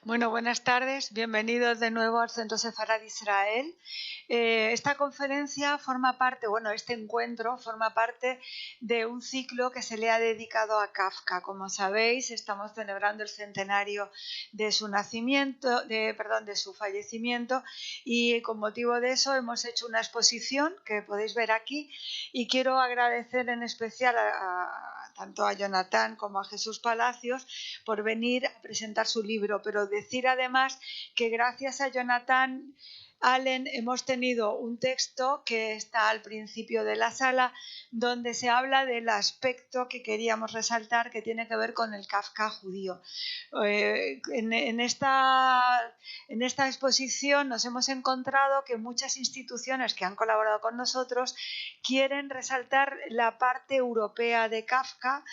Bueno, buenas tardes. Bienvenidos de nuevo al Centro Sefarad Israel. Esta conferencia forma parte, este encuentro forma parte de un ciclo que se le ha dedicado a Kafka. Como sabéis, estamos celebrando el centenario de su de su fallecimiento, y con motivo de eso hemos hecho una exposición que podéis ver aquí, y quiero agradecer en especial tanto a Jonathan como a Jesús Palacios por venir a presentar su libro, pero decir además que gracias a Jonathan Allen hemos tenido un texto que está al principio de la sala, donde se habla del aspecto que queríamos resaltar, que tiene que ver con el Kafka judío. En esta exposición nos hemos encontrado que muchas instituciones que han colaborado con nosotros quieren resaltar la parte europea de Kafka.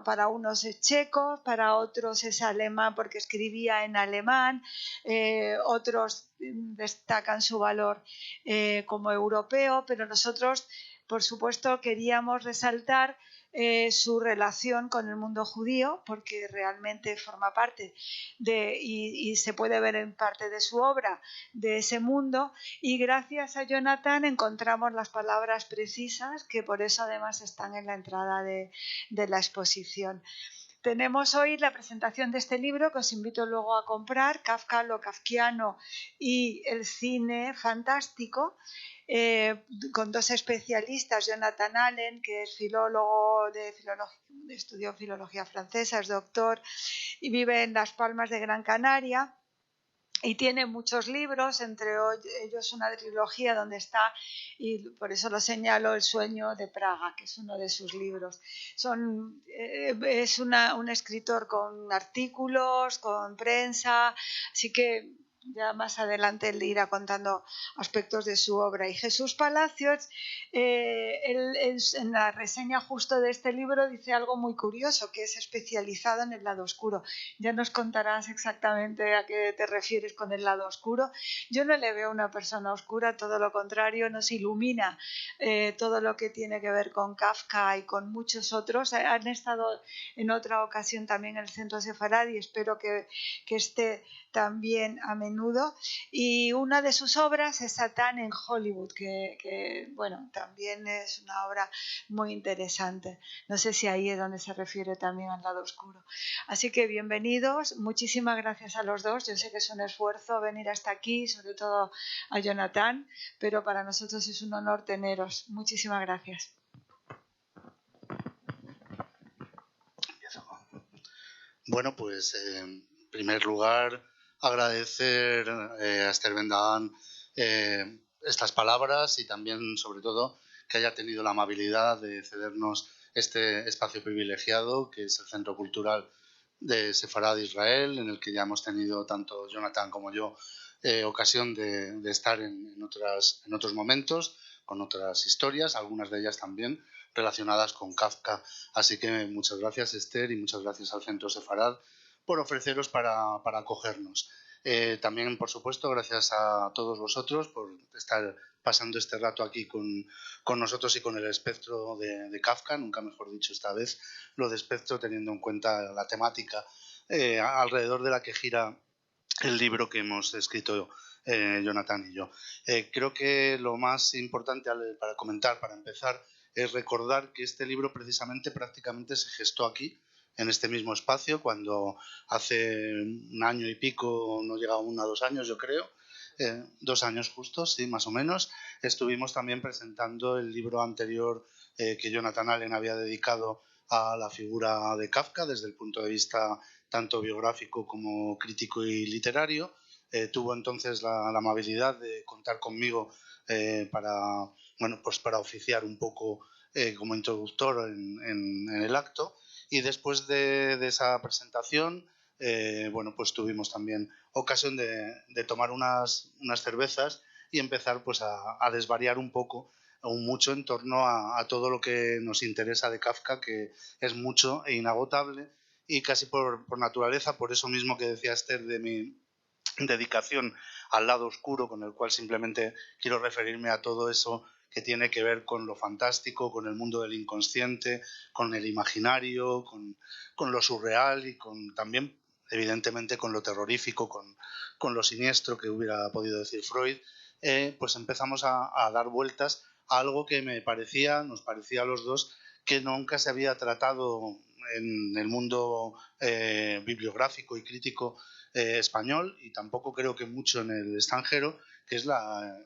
Para unos es checo, para otros es alemán porque escribía en alemán, otros destacan su valor como europeo, pero nosotros, por supuesto, queríamos resaltar su relación con el mundo judío, porque realmente forma parte y se puede ver en parte de su obra, de ese mundo, y gracias a Jonathan encontramos las palabras precisas, que por eso además están en la entrada de la exposición. Tenemos hoy la presentación de este libro, que os invito luego a comprar, Kafka, lo kafkiano y el cine fantástico, con dos especialistas, Jonathan Allen, que es filólogo estudió filología francesa, es doctor y vive en Las Palmas de Gran Canaria. Y tiene muchos libros, entre ellos una trilogía donde está, y por eso lo señalo, El sueño de Praga, que es uno de sus libros. Es un escritor con artículos, con prensa, así que ya más adelante él irá contando aspectos de su obra. Y Jesús Palacios, él en la reseña justo de este libro dice algo muy curioso, que es especializado en el lado oscuro. Ya nos contarás exactamente a qué te refieres con el lado oscuro. Yo no le veo a una persona oscura, todo lo contrario, nos ilumina todo lo que tiene que ver con Kafka y con muchos otros. Han estado en otra ocasión también en el Centro Sefarad y espero que esté también a menudo. Y una de sus obras es Satán en Hollywood, que también es una obra muy interesante. No sé si ahí es donde se refiere también al lado oscuro. Así que bienvenidos, muchísimas gracias a los dos. Yo sé que es un esfuerzo venir hasta aquí, sobre todo a Jonathan, pero para nosotros es un honor teneros. Muchísimas gracias. Bueno, pues en primer lugar agradecer a Esther Bendaán estas palabras y también, sobre todo, que haya tenido la amabilidad de cedernos este espacio privilegiado que es el Centro Cultural de Sefarad Israel, en el que ya hemos tenido tanto Jonathan como yo ocasión de estar en otros momentos, con otras historias, algunas de ellas también relacionadas con Kafka. Así que muchas gracias, Esther, y muchas gracias al Centro Sefarad por ofreceros para acogernos. También, por supuesto, gracias a todos vosotros por estar pasando este rato aquí con nosotros y con el espectro de Kafka, nunca mejor dicho esta vez, lo de espectro teniendo en cuenta la temática alrededor de la que gira el libro que hemos escrito Jonathan y yo. Creo que lo más importante para comentar, para empezar, es recordar que este libro precisamente prácticamente se gestó aquí, en este mismo espacio, cuando hace un año y pico, no llega aún a 2 años, yo creo, 2 años justos, sí, más o menos, estuvimos también presentando el libro anterior que Jonathan Allen había dedicado a la figura de Kafka desde el punto de vista tanto biográfico como crítico y literario. Tuvo entonces la amabilidad de contar conmigo para oficiar un poco como introductor en el acto. Y después de esa presentación, pues tuvimos también ocasión de tomar unas cervezas y empezar pues a desvariar un poco, aún mucho, en torno a todo lo que nos interesa de Kafka, que es mucho e inagotable, y casi por naturaleza, por eso mismo que decía Esther de mi dedicación al lado oscuro, con el cual simplemente quiero referirme a todo eso que tiene que ver con lo fantástico, con el mundo del inconsciente, con el imaginario, con lo surreal y con también evidentemente con lo terrorífico, con lo siniestro que hubiera podido decir Freud, pues empezamos a dar vueltas a algo que nos parecía a los dos que nunca se había tratado en el mundo bibliográfico y crítico español, y tampoco creo que mucho en el extranjero, que es la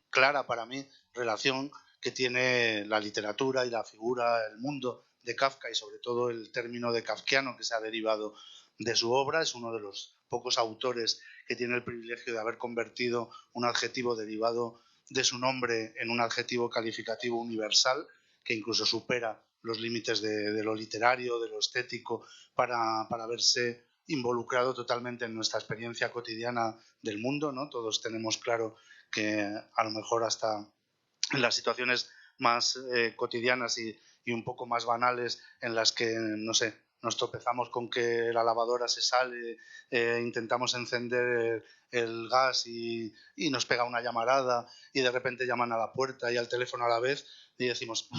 clara para mí relación que tiene la literatura y la figura, el mundo de Kafka, y sobre todo el término de kafkiano que se ha derivado de su obra. Es uno de los pocos autores que tiene el privilegio de haber convertido un adjetivo derivado de su nombre en un adjetivo calificativo universal que incluso supera los límites de lo literario, de lo estético, para verse involucrado totalmente en nuestra experiencia cotidiana del mundo, ¿no? Todos tenemos claro que a lo mejor hasta en las situaciones más cotidianas y un poco más banales en las que, no sé, nos tropezamos con que la lavadora se sale, intentamos encender el gas y nos pega una llamarada y de repente llaman a la puerta y al teléfono a la vez y decimos,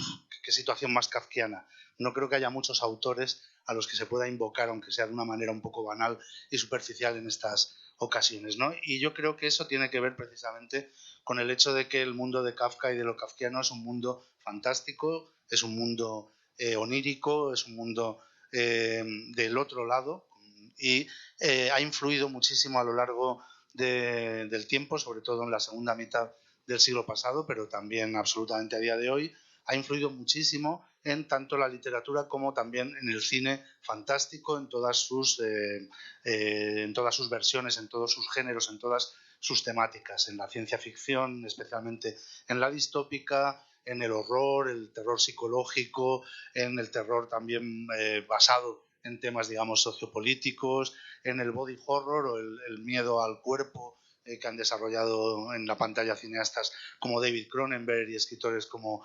qué situación más kafkiana. No creo que haya muchos autores a los que se pueda invocar, aunque sea de una manera un poco banal y superficial en estas ocasiones, ¿no? Y yo creo que eso tiene que ver precisamente con el hecho de que el mundo de Kafka y de lo kafkiano es un mundo fantástico, es un mundo onírico, es un mundo del otro lado, y ha influido muchísimo a lo largo del tiempo, sobre todo en la segunda mitad del siglo pasado, pero también absolutamente a día de hoy. Ha influido muchísimo en tanto la literatura como también en el cine fantástico, en todas sus versiones, en todos sus géneros, en todas sus temáticas, en la ciencia ficción, especialmente en la distópica, en el horror, el terror psicológico, en el terror también basado en temas, digamos, sociopolíticos, en el body horror o el miedo al cuerpo que han desarrollado en la pantalla cineastas como David Cronenberg y escritores como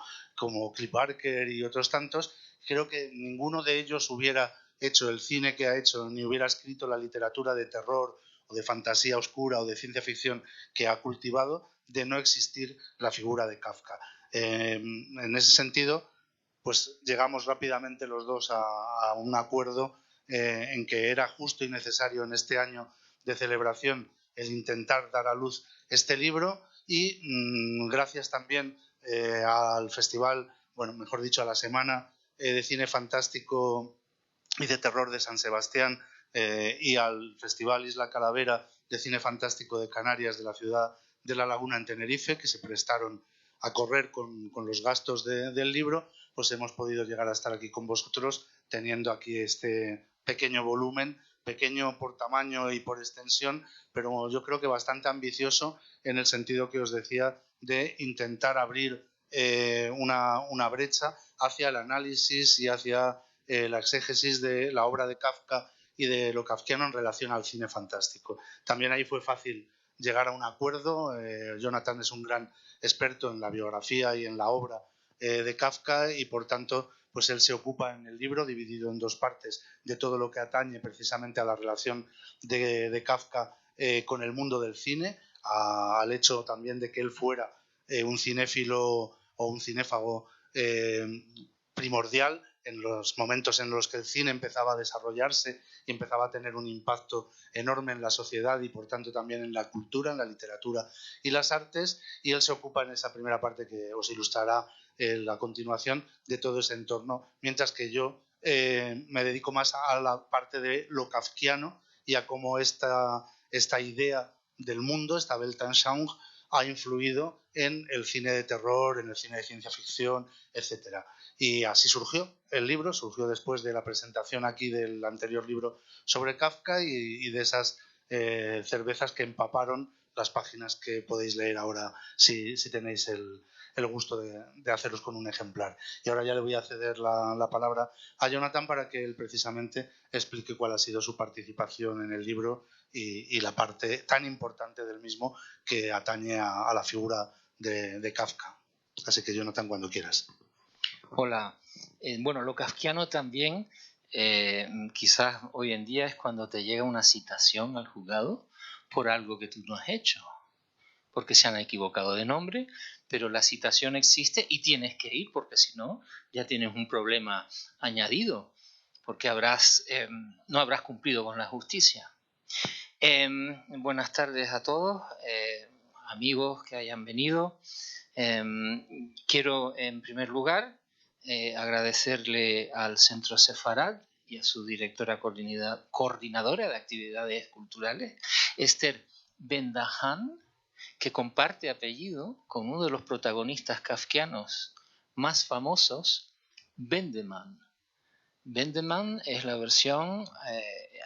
Clive Barker y otros tantos. Creo que ninguno de ellos hubiera hecho el cine que ha hecho, ni hubiera escrito la literatura de terror o de fantasía oscura o de ciencia ficción que ha cultivado, de no existir la figura de Kafka. En ese sentido, pues llegamos rápidamente los dos a un acuerdo en que era justo y necesario en este año de celebración el intentar dar a luz este libro, y gracias también al festival, bueno, mejor dicho, a la Semana de Cine Fantástico y de Terror de San Sebastián, y al Festival Isla Calavera de Cine Fantástico de Canarias de la ciudad de La Laguna en Tenerife, que se prestaron a correr con los gastos del libro, pues hemos podido llegar a estar aquí con vosotros, teniendo aquí este pequeño volumen, pequeño por tamaño y por extensión, pero yo creo que bastante ambicioso en el sentido que os decía de intentar abrir una brecha hacia el análisis y hacia la exégesis de la obra de Kafka y de lo kafkiano en relación al cine fantástico. También ahí fue fácil llegar a un acuerdo. Jonathan es un gran experto en la biografía y en la obra de Kafka, y por tanto pues él se ocupa en el libro, dividido en dos partes, de todo lo que atañe precisamente a la relación de Kafka con el mundo del cine, al hecho también de que él fuera un cinéfilo o un cinéfago primordial en los momentos en los que el cine empezaba a desarrollarse y empezaba a tener un impacto enorme en la sociedad y por tanto también en la cultura, en la literatura y las artes, y él se ocupa en esa primera parte que os ilustrará a continuación de todo ese entorno, mientras que yo me dedico más a la parte de lo kafkiano y a cómo esta idea del mundo, esta Weltanschauung, ha influido en el cine de terror, en el cine de ciencia ficción, etcétera. Y así surgió el libro, surgió después de la presentación aquí del anterior libro sobre Kafka y de esas cervezas que empaparon las páginas que podéis leer ahora si tenéis el gusto de haceros con un ejemplar. Y ahora ya le voy a ceder la palabra a Jonathan para que él precisamente explique cuál ha sido su participación en el libro y la parte tan importante del mismo que atañe a la figura de Kafka. Así que Jonathan, cuando quieras. Hola. Bueno, lo kafkiano también, quizás hoy en día es cuando te llega una citación al juzgado por algo que tú no has hecho, porque se han equivocado de nombre, pero la citación existe y tienes que ir, porque si no, ya tienes un problema añadido. porque no habrás cumplido con la justicia. Buenas tardes a todos, amigos que hayan venido. Quiero en primer lugar agradecerle al Centro Sefarad y a su directora coordinadora de actividades culturales, Esther Ben-Dahan, que comparte apellido con uno de los protagonistas kafkianos más famosos, Bendemann. Bendemann es la versión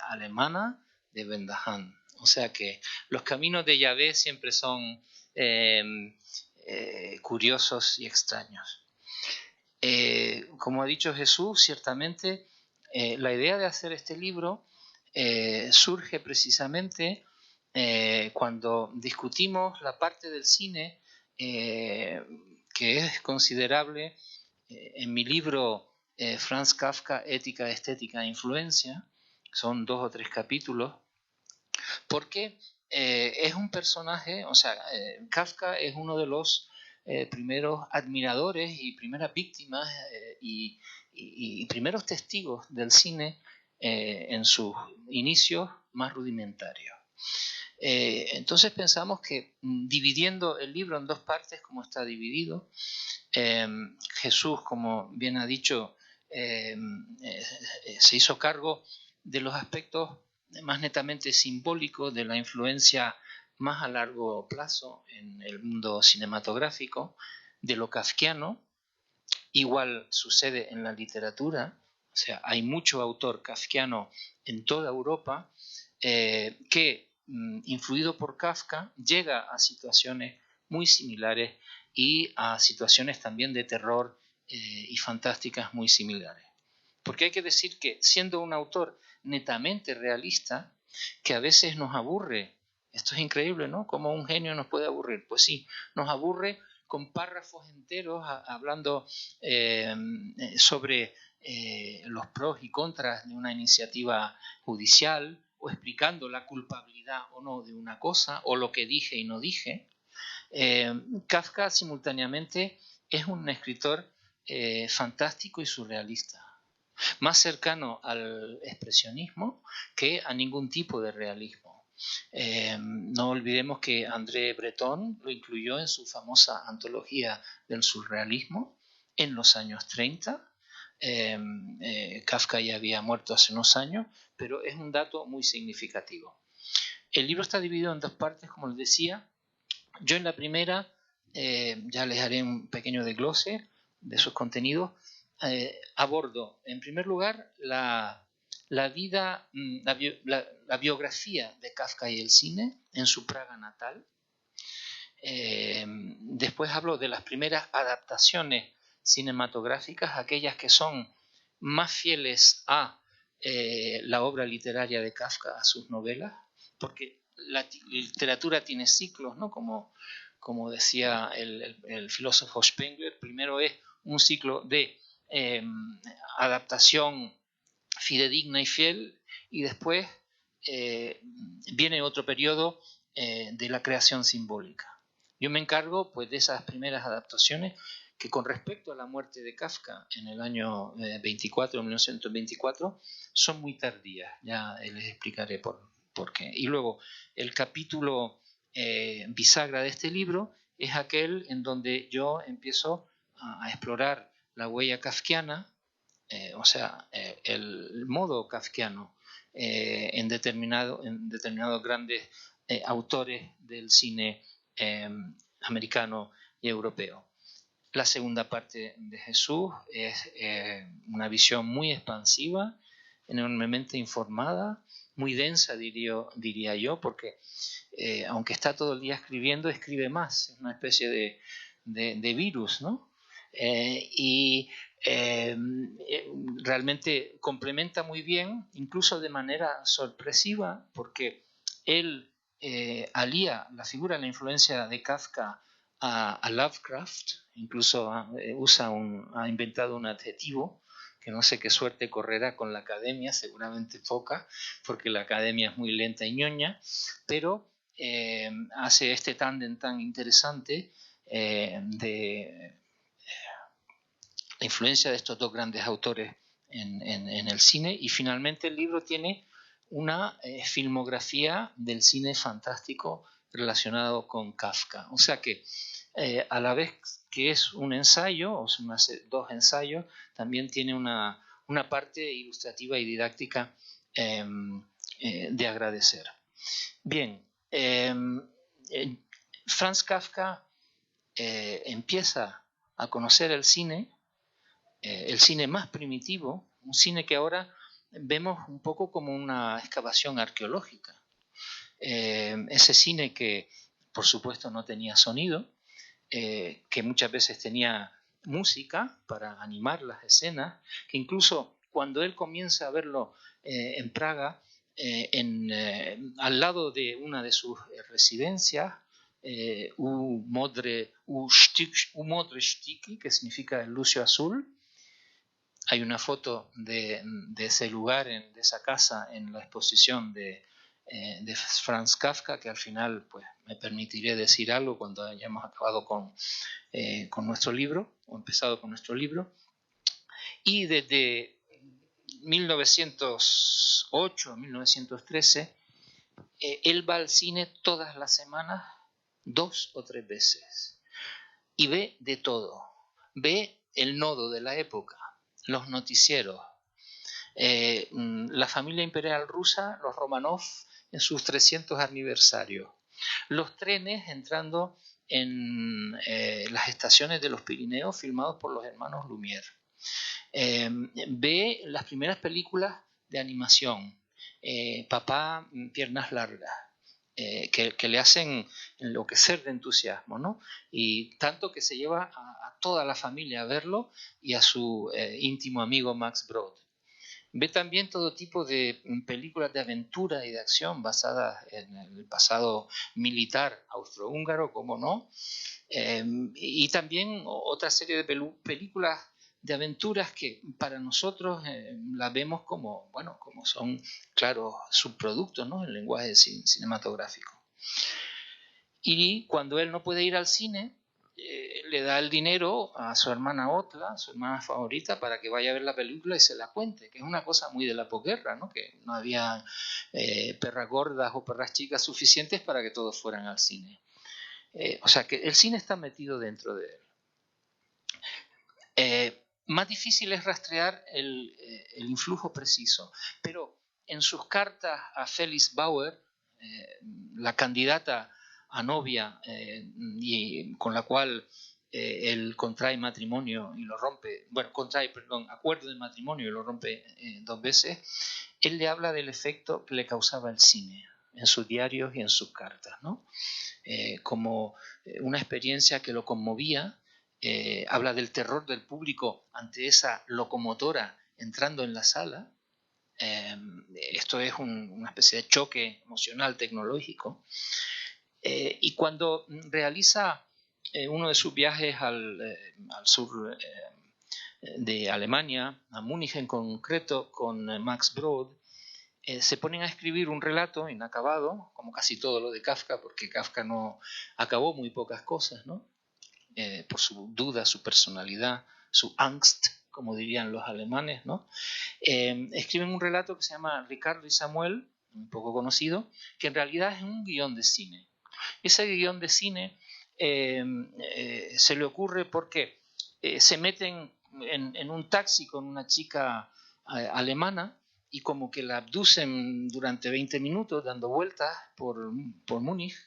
alemana de Ben-Dahan. O sea que los caminos de Yahvé siempre son curiosos y extraños. Como ha dicho Jesús, ciertamente la idea de hacer este libro surge precisamente cuando discutimos la parte del cine que es considerable en mi libro Franz Kafka, Ética, Estética e Influencia. Son 2 o 3 capítulos, porque es un personaje, o sea, Kafka es uno de los primeros admiradores y primeras víctimas y primeros testigos del cine en sus inicios más rudimentarios. Entonces pensamos que dividiendo el libro en 2 partes, como está dividido, Jesús, como bien ha dicho, se hizo cargo de los aspectos más netamente simbólicos de la influencia más a largo plazo en el mundo cinematográfico de lo kafkiano. Igual sucede en la literatura, o sea, hay mucho autor kafkiano en toda Europa que, influido por Kafka, llega a situaciones muy similares y a situaciones también de terror y fantásticas muy similares. Porque hay que decir que, siendo un autor netamente realista, que a veces nos aburre, esto es increíble, ¿no? ¿Cómo un genio nos puede aburrir? Pues sí, nos aburre con párrafos enteros hablando sobre los pros y contras de una iniciativa judicial, o explicando la culpabilidad o no de una cosa, o lo que dije y no dije. Kafka simultáneamente es un escritor fantástico y surrealista, más cercano al expresionismo que a ningún tipo de realismo. No olvidemos que André Breton lo incluyó en su famosa antología del surrealismo en los años 30. Kafka ya había muerto hace unos años, pero es un dato muy significativo. El libro está dividido en 2 partes, como les decía. Yo en la primera ya les haré un pequeño desglose de sus contenidos. Abordo, en primer lugar, la biografía de Kafka y el cine en su Praga natal. Después hablo de las primeras adaptaciones cinematográficas, aquellas que son más fieles a la obra literaria de Kafka, a sus novelas, porque la literatura tiene ciclos, ¿no? Como decía el filósofo Spengler, primero es un ciclo de adaptación fidedigna y fiel, y después viene otro periodo de la creación simbólica. Yo me encargo pues de esas primeras adaptaciones que, con respecto a la muerte de Kafka en el año 1924, son muy tardías. Ya les explicaré por qué. Y luego el capítulo bisagra de este libro es aquel en donde yo empiezo a explorar la huella kafkiana, o sea, el modo kafkiano en determinados grandes autores del cine americano y europeo. La segunda parte de Jesús es una visión muy expansiva, enormemente informada, muy densa, diría yo, porque aunque está todo el día escribiendo, escribe más. Es una especie de virus, ¿no? Realmente complementa muy bien, incluso de manera sorpresiva, porque él alía la figura, la influencia de Kafka a Lovecraft, incluso ha inventado un adjetivo que no sé qué suerte correrá con la academia, seguramente poca, porque la academia es muy lenta y ñoña, pero hace este tándem tan interesante de la influencia de estos 2 grandes autores en el cine, y finalmente el libro tiene una filmografía del cine fantástico relacionado con Kafka. O sea que a la vez que es un ensayo, o sea, dos ensayos, también tiene una parte ilustrativa y didáctica de agradecer. Bien, Franz Kafka empieza a conocer el cine más primitivo, un cine que ahora vemos un poco como una excavación arqueológica. Ese cine que, por supuesto, no tenía sonido, que muchas veces tenía música para animar las escenas, que incluso cuando él comienza a verlo en Praga, al lado de una de sus residencias, U Modre Štětí, que significa el lucio azul. Hay una foto de ese lugar, de esa casa, en la exposición de Franz Kafka, que al final pues, me permitiré decir algo cuando hayamos acabado con nuestro libro, o empezado con nuestro libro. Y desde 1908, 1913, él va al cine todas las semanas, 2 o 3 veces, y ve de todo. Ve el nodo de la época, los noticieros, la familia imperial rusa, los Romanov, en sus 300 aniversarios, los trenes entrando en las estaciones de los Pirineos filmados por los hermanos Lumière. Ve las primeras películas de animación, Papá, piernas largas, que le hacen enloquecer de entusiasmo, ¿no? Y tanto que se lleva a toda la familia a verlo y a su íntimo amigo Max Brod. Ve también todo tipo de películas de aventura y de acción basadas en el pasado militar austrohúngaro, como no, y también otra serie de películas de aventuras que para nosotros las vemos como, bueno, como son, claro, subproductos, ¿no?, en lenguaje cinematográfico. Y cuando él no puede ir al cine, le da el dinero a su hermana Otla, su hermana favorita, para que vaya a ver la película y se la cuente, que es una cosa muy de la posguerra, ¿no?, que no había perras gordas o perras chicas suficientes para que todos fueran al cine. O sea que el cine está metido dentro de él. Más difícil es rastrear el influjo preciso, pero en sus cartas a Félix Bauer, la candidata a novia y con la cual él contrae matrimonio y lo rompe, acuerdo de matrimonio y lo rompe 2 veces, él le habla del efecto que le causaba el cine en sus diarios y en sus cartas, ¿no? Como una experiencia que lo conmovía. Habla del terror del público ante esa locomotora entrando en la sala. Esto es una especie de choque emocional tecnológico. Y cuando realiza uno de sus viajes al sur de Alemania, a Múnich en concreto, con Max Brod, se ponen a escribir un relato inacabado, como casi todo lo de Kafka, porque Kafka no acabó muy pocas cosas, ¿no? Por su duda, su personalidad, su Angst, como dirían los alemanes, ¿no? Escriben un relato que se llama Ricardo y Samuel, un poco conocido, que en realidad es un guión de cine. Ese guión de cine se le ocurre porque se meten en un taxi con una chica alemana y como que la abducen durante 20 minutos dando vueltas por Múnich.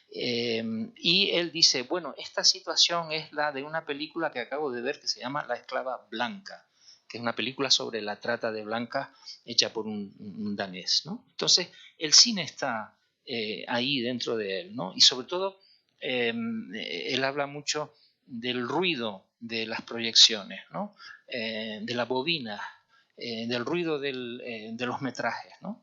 Y él dice, bueno, esta situación es la de una película que acabo de ver que se llama La esclava blanca, que es una película sobre la trata de blancas hecha por un danés, ¿no? Entonces, el cine está ahí dentro de él, ¿no? Y sobre todo, él habla mucho del ruido de las proyecciones, ¿no? De la bobina, del ruido de los metrajes, ¿no?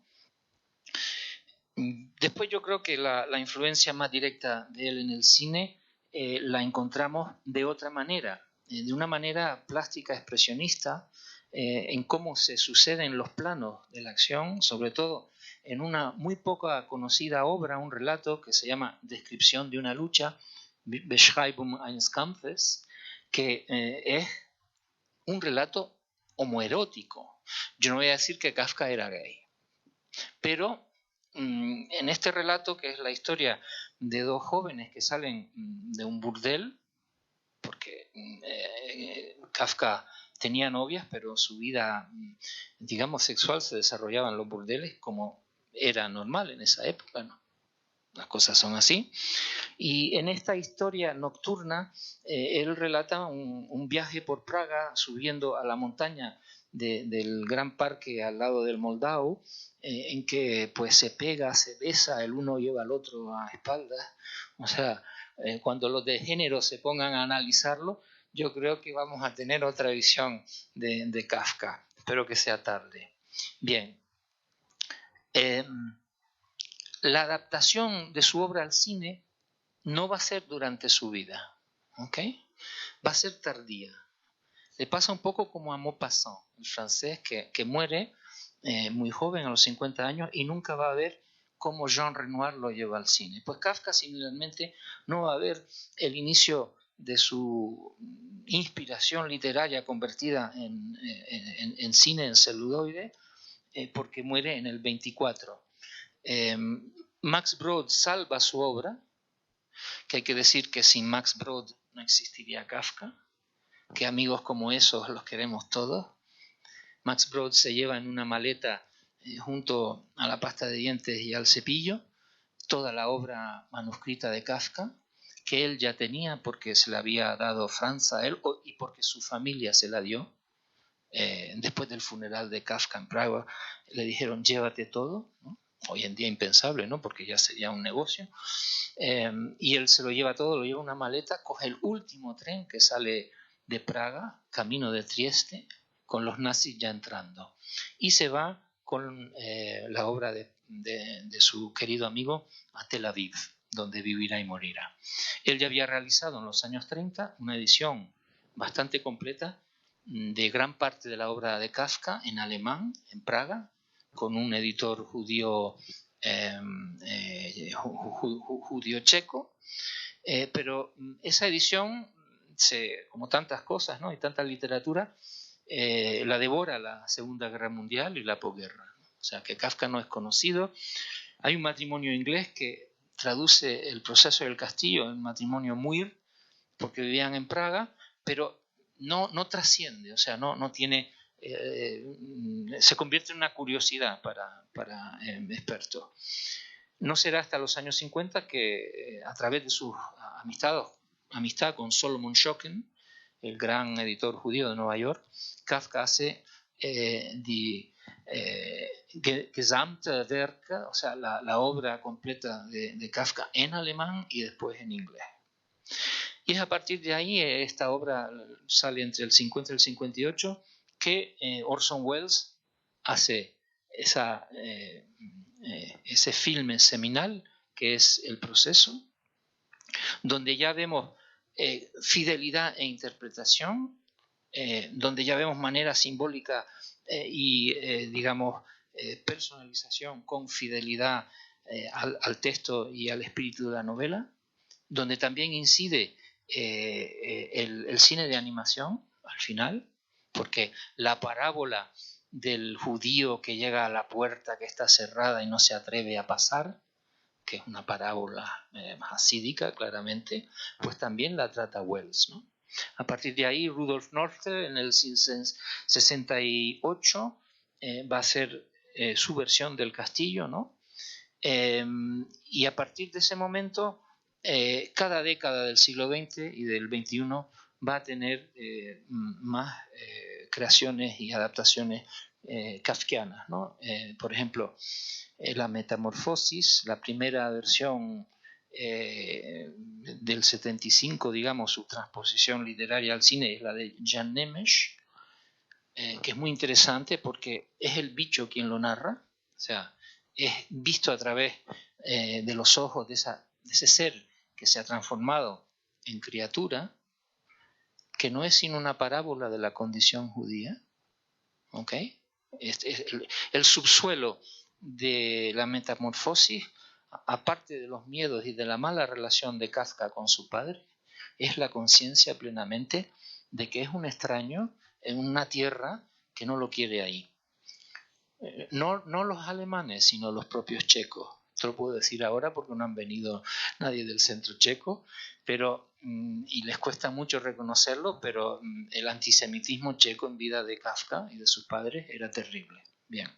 Después yo creo que la influencia más directa de él en el cine la encontramos de otra manera, de una manera plástica, expresionista, en cómo se suceden los planos de la acción, sobre todo en una muy poca conocida obra, un relato que se llama Descripción de una lucha, Beschreibung eines Kampfes, que es un relato homoerótico. Yo no voy a decir que Kafka era gay, pero en este relato, que es la historia de dos jóvenes que salen de un burdel, porque Kafka tenía novias, pero su vida, digamos, sexual se desarrollaba en los burdeles como era normal en esa época, ¿no? Las cosas son así. Y en esta historia nocturna, él relata un viaje por Praga, subiendo a la montaña del gran parque al lado del Moldau, en que pues se pega, se besa, el uno lleva al otro a espaldas. O sea, cuando los de género se pongan a analizarlo, yo creo que vamos a tener otra visión de Kafka. Espero que sea tarde. Bien. La adaptación de su obra al cine no va a ser durante su vida, ¿ok? Va a ser tardía. Le pasa un poco como a Maupassant, el francés, que muere muy joven, a los 50 años, y nunca va a ver cómo Jean Renoir lo lleva al cine. Pues Kafka similarmente no va a ver el inicio de su inspiración literaria convertida en cine, en celuloide, porque muere en el 24. Max Brod salva su obra, que hay que decir que sin Max Brod no existiría Kafka, que amigos como esos los queremos todos. Max Brod se lleva en una maleta junto a la pasta de dientes y al cepillo toda la obra manuscrita de Kafka, que él ya tenía porque se la había dado Franz a él y porque su familia se la dio. Después del funeral de Kafka en Praga, le dijeron llévate todo, ¿no? Hoy en día impensable, ¿no? Porque ya sería un negocio. Y él se lo lleva todo, lo lleva en una maleta, coge el último tren que sale de Praga, camino de Trieste, con los nazis ya entrando. Y se va con la obra de su querido amigo a Tel Aviv, donde vivirá y morirá. Él ya había realizado en los años 30 una edición bastante completa de gran parte de la obra de Kafka en alemán, en Praga, con un editor judío judío checo, pero esa edición, como tantas cosas, ¿no? Y tanta literatura, la devora la Segunda Guerra Mundial y la posguerra. O sea que Kafka no es conocido. Hay un matrimonio inglés que traduce El proceso del castillo en matrimonio Muir, porque vivían en Praga, pero no trasciende, o sea, no tiene... se convierte en una curiosidad para expertos. No será hasta los años 50 que a través de su amistad con Solomon Schocken, el gran editor judío de Nueva York, Kafka hace die Gesamtwerke, o sea, la obra completa de Kafka en alemán y después en inglés. Y es a partir de ahí, esta obra sale entre el 50 y el 58, que Orson Welles hace ese filme seminal que es El proceso, donde ya vemos fidelidad e interpretación, donde ya vemos manera simbólica y, digamos, personalización con fidelidad al texto y al espíritu de la novela, donde también incide el cine de animación al final, porque la parábola del judío que llega a la puerta que está cerrada y no se atreve a pasar, que es una parábola hasídica claramente, pues también la trata Wells, ¿no? A partir de ahí, Rudolf Norster en el 68 va a hacer su versión del castillo, ¿no? Y a partir de ese momento, cada década del siglo XX y del XXI va a tener más creaciones y adaptaciones kafkianas, ¿no? Por ejemplo, La Metamorfosis, la primera versión del 75, digamos, su transposición literaria al cine es la de Jan Nemes, que es muy interesante porque es el bicho quien lo narra, o sea, es visto a través de los ojos de ese ser que se ha transformado en criatura, que no es sino una parábola de la condición judía, ¿ok? El subsuelo de la metamorfosis, aparte de los miedos y de la mala relación de Kafka con su padre, es la conciencia plenamente de que es un extraño en una tierra que no lo quiere ahí. No los alemanes, sino los propios checos. Esto lo puedo decir ahora porque no han venido nadie del centro checo, pero, y les cuesta mucho reconocerlo, pero el antisemitismo checo en vida de Kafka y de sus padres era terrible. Bien.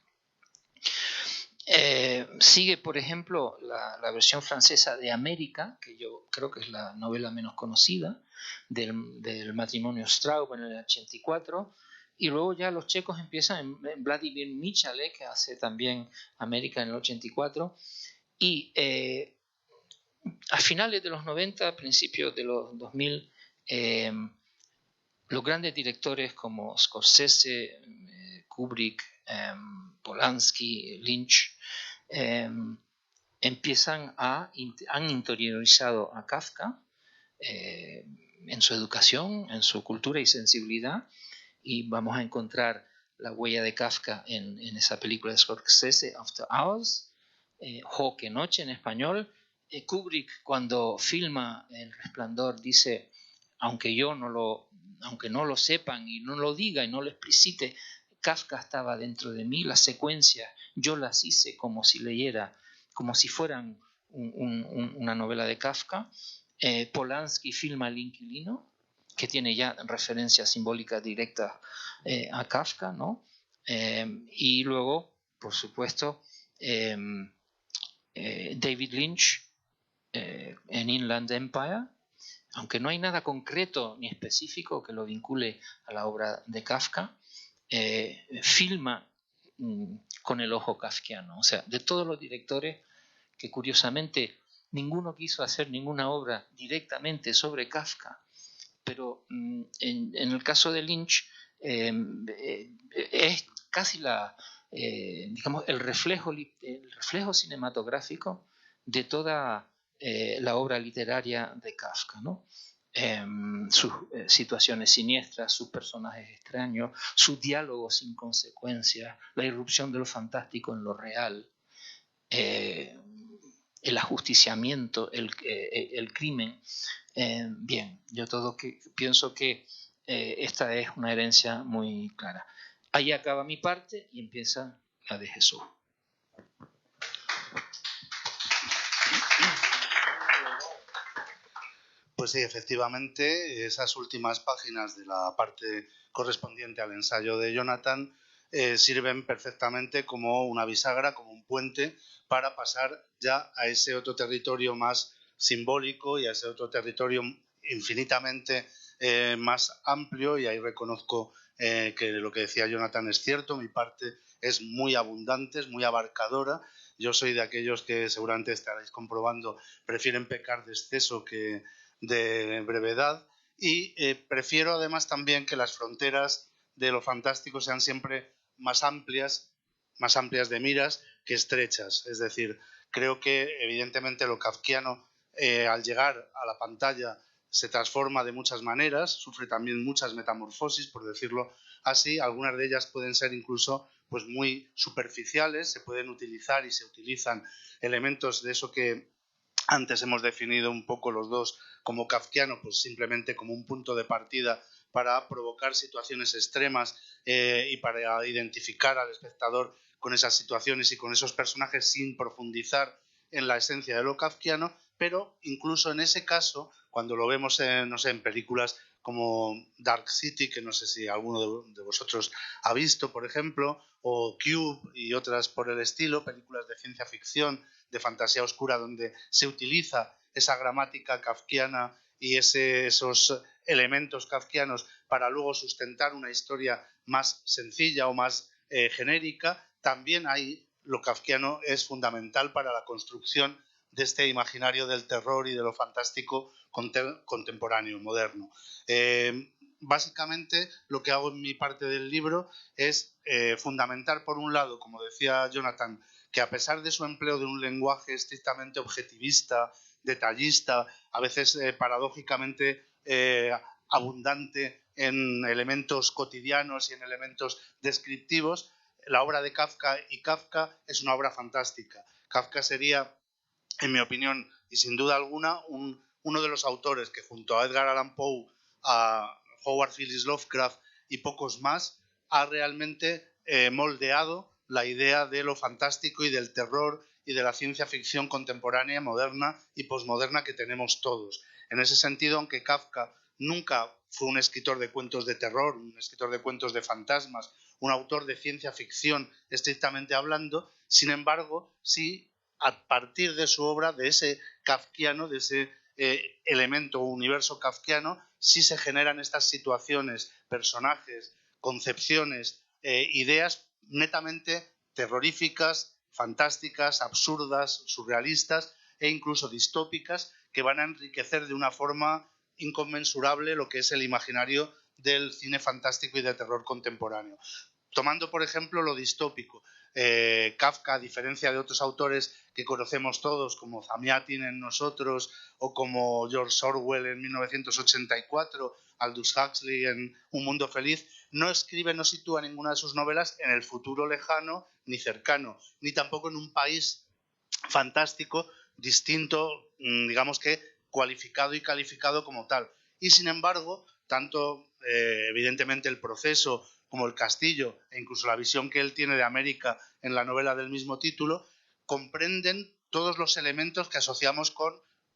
Sigue, por ejemplo, la versión francesa de América, que yo creo que es la novela menos conocida, del matrimonio Straub en el 84, y luego ya los checos empiezan en Vladimir Michalek, que hace también América en el 84, y a finales de los 90, principios de los 2000, los grandes directores como Scorsese, Kubrick, Polanski, Lynch, han interiorizado a Kafka en su educación, en su cultura y sensibilidad, y vamos a encontrar la huella de Kafka en esa película de Scorsese, After Hours, Joque Noche en español. Kubrick, cuando filma El Resplandor, dice, aunque no lo sepan y no lo diga y no lo explicite, Kafka estaba dentro de mí, las secuencias yo las hice como si leyera, como si fueran una novela de Kafka. Polanski filma El Inquilino, que tiene ya referencias simbólicas directas a Kafka, ¿no? Y luego, por supuesto, David Lynch en Inland Empire, aunque no hay nada concreto ni específico que lo vincule a la obra de Kafka, filma con el ojo kafkiano. O sea, de todos los directores que curiosamente ninguno quiso hacer ninguna obra directamente sobre Kafka, pero en el caso de Lynch es casi digamos, el reflejo cinematográfico de toda la obra literaria de Kafka, ¿no? Sus situaciones siniestras, sus personajes extraños, sus diálogos sin consecuencias, la irrupción de lo fantástico en lo real, el ajusticiamiento, el crimen. Bien, yo pienso que esta es una herencia muy clara. Ahí acaba mi parte y empieza la de Jesús. Pues sí, efectivamente, esas últimas páginas de la parte correspondiente al ensayo de Jonathan sirven perfectamente como una bisagra, como un puente para pasar ya a ese otro territorio más simbólico y a ese otro territorio infinitamente más amplio, y ahí reconozco que lo que decía Jonathan es cierto, mi parte es muy abundante, es muy abarcadora. Yo soy de aquellos que seguramente estaréis comprobando prefieren pecar de exceso que de brevedad, y prefiero además también que las fronteras de lo fantástico sean siempre más amplias de miras que estrechas. Es decir, creo que evidentemente lo kafkiano al llegar a la pantalla se transforma de muchas maneras, sufre también muchas metamorfosis, por decirlo así. Algunas de ellas pueden ser incluso pues muy superficiales, se pueden utilizar y se utilizan elementos de eso que antes hemos definido un poco los dos como kafkiano, pues simplemente como un punto de partida para provocar situaciones extremas y para identificar al espectador con esas situaciones y con esos personajes sin profundizar en la esencia de lo kafkiano. Pero incluso en ese caso, cuando lo vemos en películas como Dark City, que no sé si alguno de vosotros ha visto, por ejemplo, o Cube y otras por el estilo, películas de ciencia ficción, de fantasía oscura, donde se utiliza esa gramática kafkiana y esos elementos kafkianos para luego sustentar una historia más sencilla o más genérica. También ahí lo kafkiano es fundamental para la construcción de este imaginario del terror y de lo fantástico contemporáneo, moderno. Básicamente lo que hago en mi parte del libro es fundamentar, por un lado, como decía Jonathan, que a pesar de su empleo de un lenguaje estrictamente objetivista, detallista, a veces paradójicamente abundante en elementos cotidianos y en elementos descriptivos, la obra de Kafka es una obra fantástica. Kafka sería, en mi opinión, y sin duda alguna, uno de los autores que junto a Edgar Allan Poe, a Howard Phillips Lovecraft y pocos más, ha realmente moldeado la idea de lo fantástico y del terror y de la ciencia ficción contemporánea, moderna y posmoderna que tenemos todos. En ese sentido, aunque Kafka nunca fue un escritor de cuentos de terror, un escritor de cuentos de fantasmas, un autor de ciencia ficción estrictamente hablando, sin embargo, sí, a partir de su obra, de ese kafkiano, de ese elemento o universo kafkiano, sí se generan estas situaciones, personajes, concepciones, ideas netamente terroríficas, fantásticas, absurdas, surrealistas e incluso distópicas que van a enriquecer de una forma inconmensurable lo que es el imaginario del cine fantástico y de terror contemporáneo. Tomando, por ejemplo, lo distópico, Kafka, a diferencia de otros autores que conocemos todos, como Zamiatin en Nosotros o como George Orwell en 1984, Aldous Huxley en Un Mundo Feliz, no escribe, no sitúa ninguna de sus novelas en el futuro lejano ni cercano, ni tampoco en un país fantástico distinto, digamos que cualificado y calificado como tal. Y sin embargo, tanto evidentemente el proceso como el castillo e incluso la visión que él tiene de América en la novela del mismo título, comprenden todos los elementos que asociamos con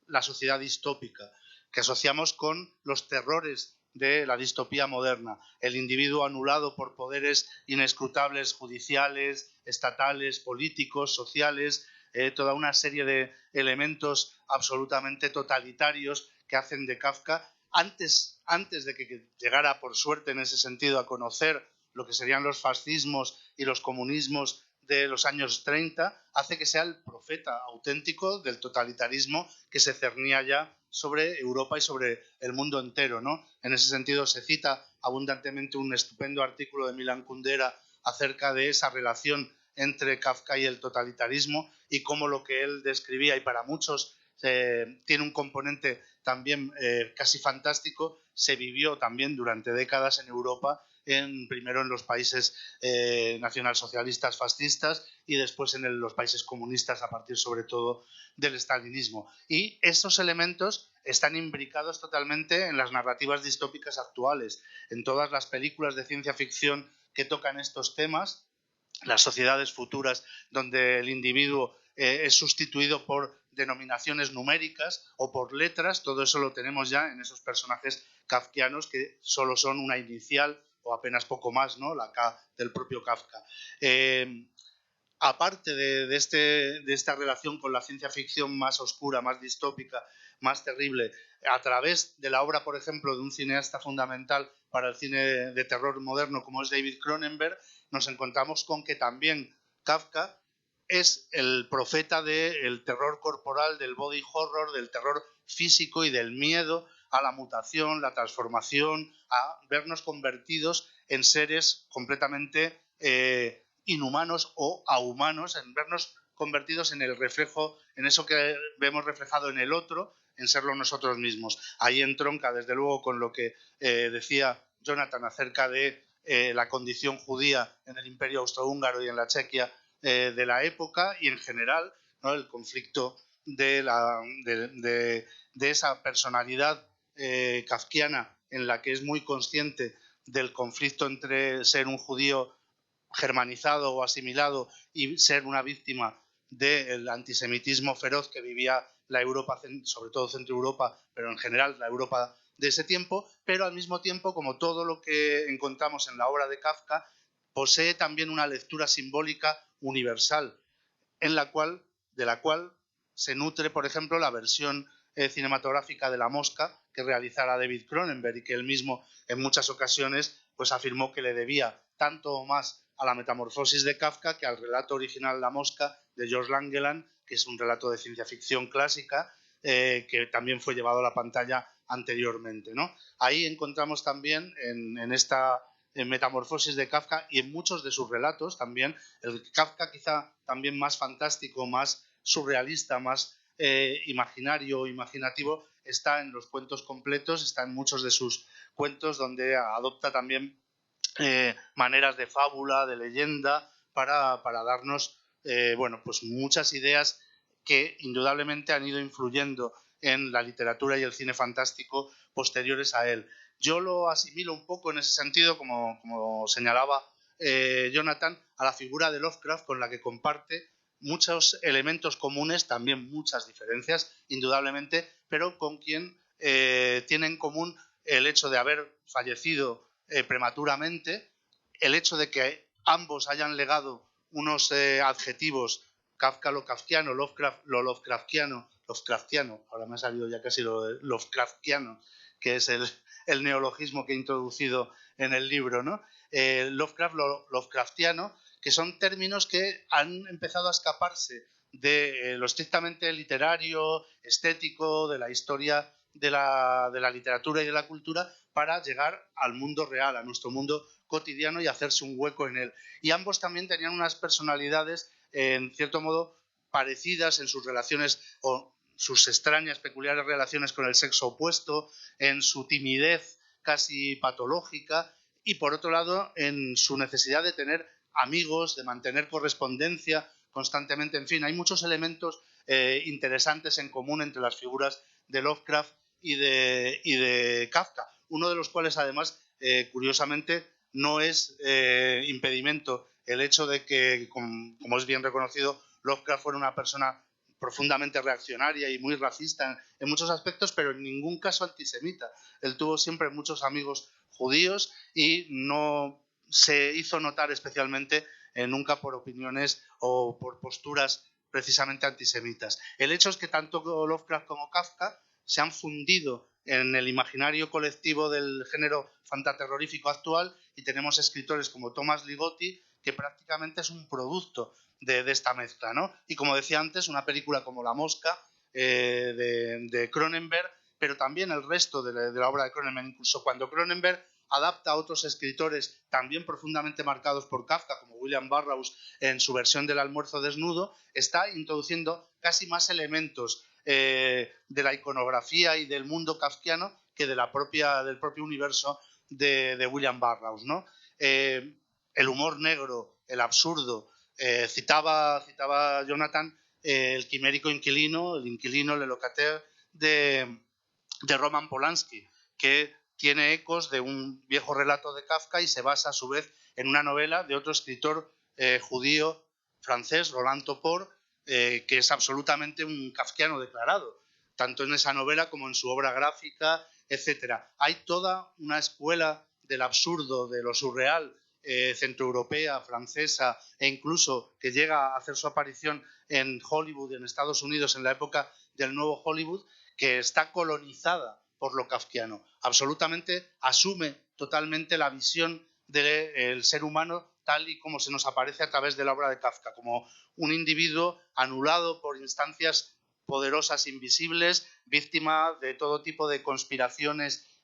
la sociedad distópica, que asociamos con los terrores de la distopía moderna, el individuo anulado por poderes inescrutables judiciales, estatales, políticos, sociales, toda una serie de elementos absolutamente totalitarios que hacen de Kafka, antes de que llegara, por suerte en ese sentido, a conocer lo que serían los fascismos y los comunismos de los años 30, hace que sea el profeta auténtico del totalitarismo que se cernía ya sobre Europa y sobre el mundo entero, ¿no? En ese sentido se cita abundantemente un estupendo artículo de Milan Kundera acerca de esa relación entre Kafka y el totalitarismo y cómo lo que él describía, y para muchos tiene un componente también casi fantástico, se vivió también durante décadas en Europa, primero en los países nacionalsocialistas fascistas y después en los países comunistas a partir sobre todo del estalinismo. Y estos elementos están imbricados totalmente en las narrativas distópicas actuales, en todas las películas de ciencia ficción que tocan estos temas, las sociedades futuras donde el individuo es sustituido por denominaciones numéricas o por letras, todo eso lo tenemos ya en esos personajes kafkianos que solo son una inicial o apenas poco más, ¿no? La K del propio Kafka. Aparte de esta relación con la ciencia ficción más oscura, más distópica, más terrible, a través de la obra, por ejemplo, de un cineasta fundamental para el cine de terror moderno como es David Cronenberg, nos encontramos con que también Kafka es el profeta del terror corporal, del body horror, del terror físico y del miedo a la mutación, la transformación, a vernos convertidos en seres completamente inhumanos o ahumanos, en vernos convertidos en el reflejo, en eso que vemos reflejado en el otro, en serlo nosotros mismos. Ahí entronca, desde luego, con lo que decía Jonathan acerca de la condición judía en el Imperio Austrohúngaro y en la Chequia de la época y en general, ¿no? El conflicto de esa personalidad kafkiana en la que es muy consciente del conflicto entre ser un judío germanizado o asimilado y ser una víctima del antisemitismo feroz que vivía la Europa, sobre todo Centro Europa, pero en general la Europa de ese tiempo, pero al mismo tiempo, como todo lo que encontramos en la obra de Kafka, posee también una lectura simbólica universal, de la cual se nutre, por ejemplo, la versión cinematográfica de La Mosca que realizara David Cronenberg y que él mismo en muchas ocasiones pues afirmó que le debía tanto o más a la metamorfosis de Kafka que al relato original La Mosca de George Langeland, que es un relato de ciencia ficción clásica que también fue llevado a la pantalla anteriormente, ¿no? Ahí encontramos también en esta metamorfosis de Kafka y en muchos de sus relatos también, el Kafka quizá también más fantástico, más surrealista, más imaginario, imaginativo, está en los cuentos completos, está en muchos de sus cuentos donde adopta también maneras de fábula, de leyenda, para darnos bueno, pues muchas ideas que indudablemente han ido influyendo en la literatura y el cine fantástico posteriores a él. Yo lo asimilo un poco en ese sentido, como señalaba Jonathan a la figura de Lovecraft, con la que comparte muchos elementos comunes, también muchas diferencias, indudablemente, pero con quien tiene en común el hecho de haber fallecido prematuramente, el hecho de que ambos hayan legado unos adjetivos, Kafka lo kafkiano, Lovecraft lo Lovecraftiano, ahora me ha salido ya casi lo Lovecraftiano, que es el neologismo que he introducido en el libro, ¿no? Lovecraft lo Lovecraftiano, que son términos que han empezado a escaparse de lo estrictamente literario, estético, de la historia de la literatura y de la cultura, para llegar al mundo real, a nuestro mundo cotidiano y hacerse un hueco en él. Y ambos también tenían unas personalidades, en cierto modo, parecidas en sus relaciones o sus extrañas, peculiares relaciones con el sexo opuesto, en su timidez casi patológica y, por otro lado, en su necesidad de tener amigos, de mantener correspondencia constantemente. En fin, hay muchos elementos interesantes en común entre las figuras de Lovecraft y de Kafka, uno de los cuales, además, curiosamente, no es impedimento el hecho de que, como es bien reconocido, Lovecraft fuera una persona profundamente reaccionaria y muy racista en muchos aspectos, pero en ningún caso antisemita. Él tuvo siempre muchos amigos judíos y no se hizo notar especialmente nunca por opiniones o por posturas precisamente antisemitas. El hecho es que tanto Lovecraft como Kafka se han fundido en el imaginario colectivo del género fantaterrorífico actual y tenemos escritores como Thomas Ligotti, que prácticamente es un producto de esta mezcla, ¿no? Y como decía antes, una película como La Mosca de Cronenberg, pero también el resto de la obra de Cronenberg, incluso cuando Cronenberg adapta a otros escritores también profundamente marcados por Kafka, como William Burroughs en su versión del Almuerzo desnudo, está introduciendo casi más elementos de la iconografía y del mundo kafkiano que del propio universo de William Burroughs, ¿no? El humor negro, el absurdo, citaba Jonathan el quimérico inquilino, el inquilino, le locataire de Roman Polanski, que tiene ecos de un viejo relato de Kafka y se basa a su vez en una novela de otro escritor judío francés, Roland Topor, que es absolutamente un kafkiano declarado, tanto en esa novela como en su obra gráfica, etc. Hay toda una escuela del absurdo, de lo surreal, centroeuropea, francesa, e incluso que llega a hacer su aparición en Hollywood, en Estados Unidos, en la época del nuevo Hollywood, que está colonizada por lo kafkiano. Absolutamente asume totalmente la visión del ser humano tal y como se nos aparece a través de la obra de Kafka, como un individuo anulado por instancias poderosas invisibles, víctima de todo tipo de conspiraciones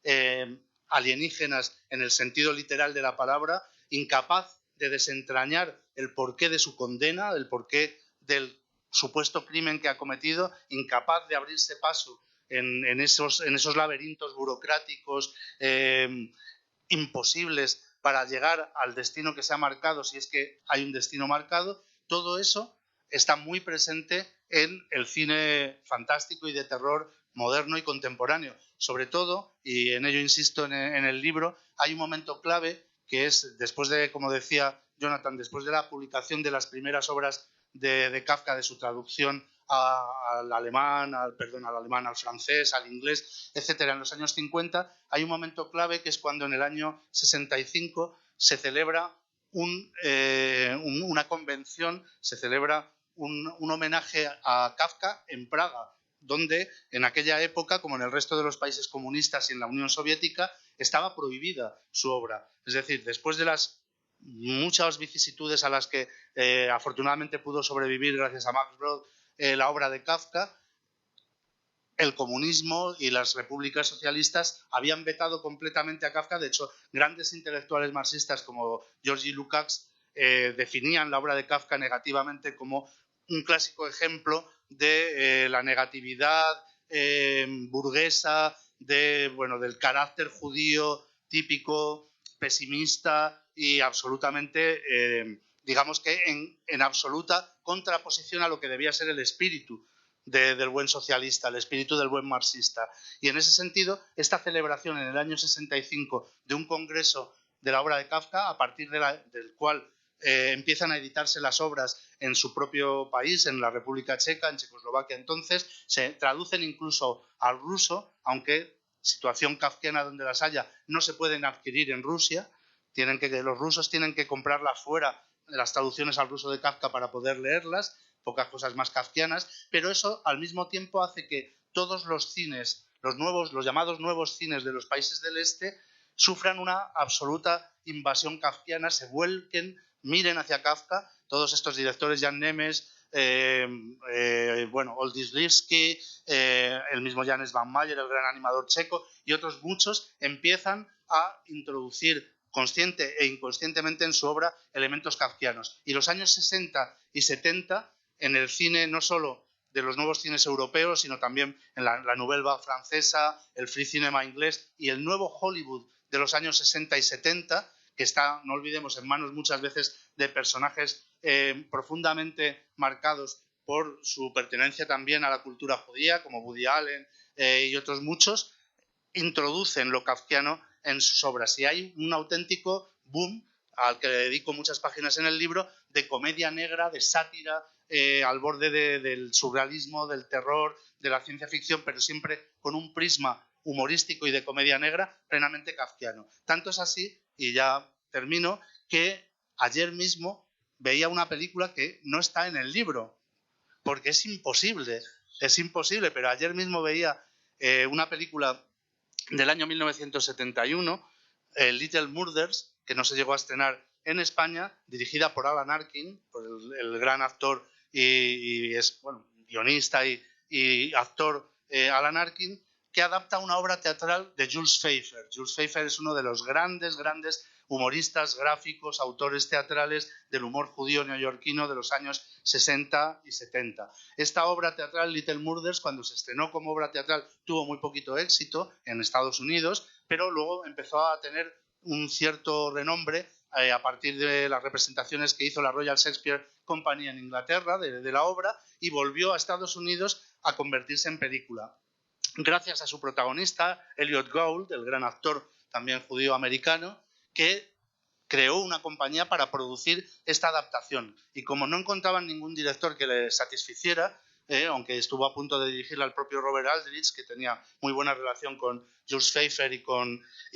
alienígenas en el sentido literal de la palabra, incapaz de desentrañar el porqué de su condena, el porqué del supuesto crimen que ha cometido, incapaz de abrirse paso en esos laberintos burocráticos imposibles para llegar al destino que se ha marcado, si es que hay un destino marcado. Todo eso está muy presente en el cine fantástico y de terror moderno y contemporáneo. Sobre todo, y en ello insisto en el libro, hay un momento clave que es después de, como decía Jonathan, después de la publicación de las primeras obras de Kafka, de su traducción al alemán, al francés, al inglés, etcétera, en los años 50, hay un momento clave que es cuando en el año 65 se celebra una convención, se celebra un homenaje a Kafka en Praga, donde en aquella época, como en el resto de los países comunistas y en la Unión Soviética, estaba prohibida su obra. Es decir, después de las muchas vicisitudes a las que afortunadamente pudo sobrevivir gracias a Max Brod la obra de Kafka, el comunismo y las repúblicas socialistas habían vetado completamente a Kafka. De hecho, grandes intelectuales marxistas como Georgi Lukács definían la obra de Kafka negativamente como un clásico ejemplo de la negatividad burguesa, del carácter judío típico, pesimista y absolutamente, digamos que en absoluta contraposición a lo que debía ser el espíritu del buen socialista, el espíritu del buen marxista. Y en ese sentido, esta celebración en el año 65 de un congreso de la obra de Kafka, a partir del cual empiezan a editarse las obras en su propio país, en la República Checa, en Checoslovaquia entonces, se traducen incluso al ruso, aunque situación kafkiana donde las haya no se pueden adquirir en Rusia, los rusos tienen que comprarlas fuera, las traducciones al ruso de Kafka, para poder leerlas, pocas cosas más kafkianas, pero eso al mismo tiempo hace que todos los cines, los llamados nuevos cines de los países del este, sufran una absoluta invasión kafkiana, se vuelquen, miren hacia Kafka, todos estos directores, Jan Nemes, Oldis Livsky, el mismo Janes Van Mayer, el gran animador checo, y otros muchos, empiezan a introducir consciente e inconscientemente en su obra elementos kafkianos. Y los años 60 y 70, en el cine no solo de los nuevos cines europeos, sino también en la Nouvelle Vague francesa, el free cinema inglés y el nuevo Hollywood de los años 60 y 70, que está, no olvidemos, en manos muchas veces de personajes profundamente marcados por su pertenencia también a la cultura judía, como Woody Allen y otros muchos, introducen lo kafkiano en sus obras. Y hay un auténtico boom, al que le dedico muchas páginas en el libro, de comedia negra, de sátira, al borde del surrealismo, del terror, de la ciencia ficción, pero siempre con un prisma humorístico y de comedia negra plenamente kafkiano. Tanto es así, y ya termino, que ayer mismo veía una película que no está en el libro, porque es imposible, pero ayer mismo veía una película del año 1971, Little Murders, que no se llegó a estrenar en España, dirigida por Alan Arkin, por el gran actor y es guionista y actor Alan Arkin, que adapta una obra teatral de Jules Feiffer. Jules Feiffer es uno de los grandes humoristas gráficos, autores teatrales del humor judío neoyorquino de los años 60 y 70. Esta obra teatral, Little Murders, cuando se estrenó como obra teatral, tuvo muy poquito éxito en Estados Unidos, pero luego empezó a tener un cierto renombre a partir de las representaciones que hizo la Royal Shakespeare Company en Inglaterra de la obra, y volvió a Estados Unidos a convertirse en película. Gracias a su protagonista, Elliot Gould, el gran actor también judío-americano, que creó una compañía para producir esta adaptación. Y como no encontraban ningún director que le satisficiera, aunque estuvo a punto de dirigirla el propio Robert Aldrich, que tenía muy buena relación con Jules Feiffer y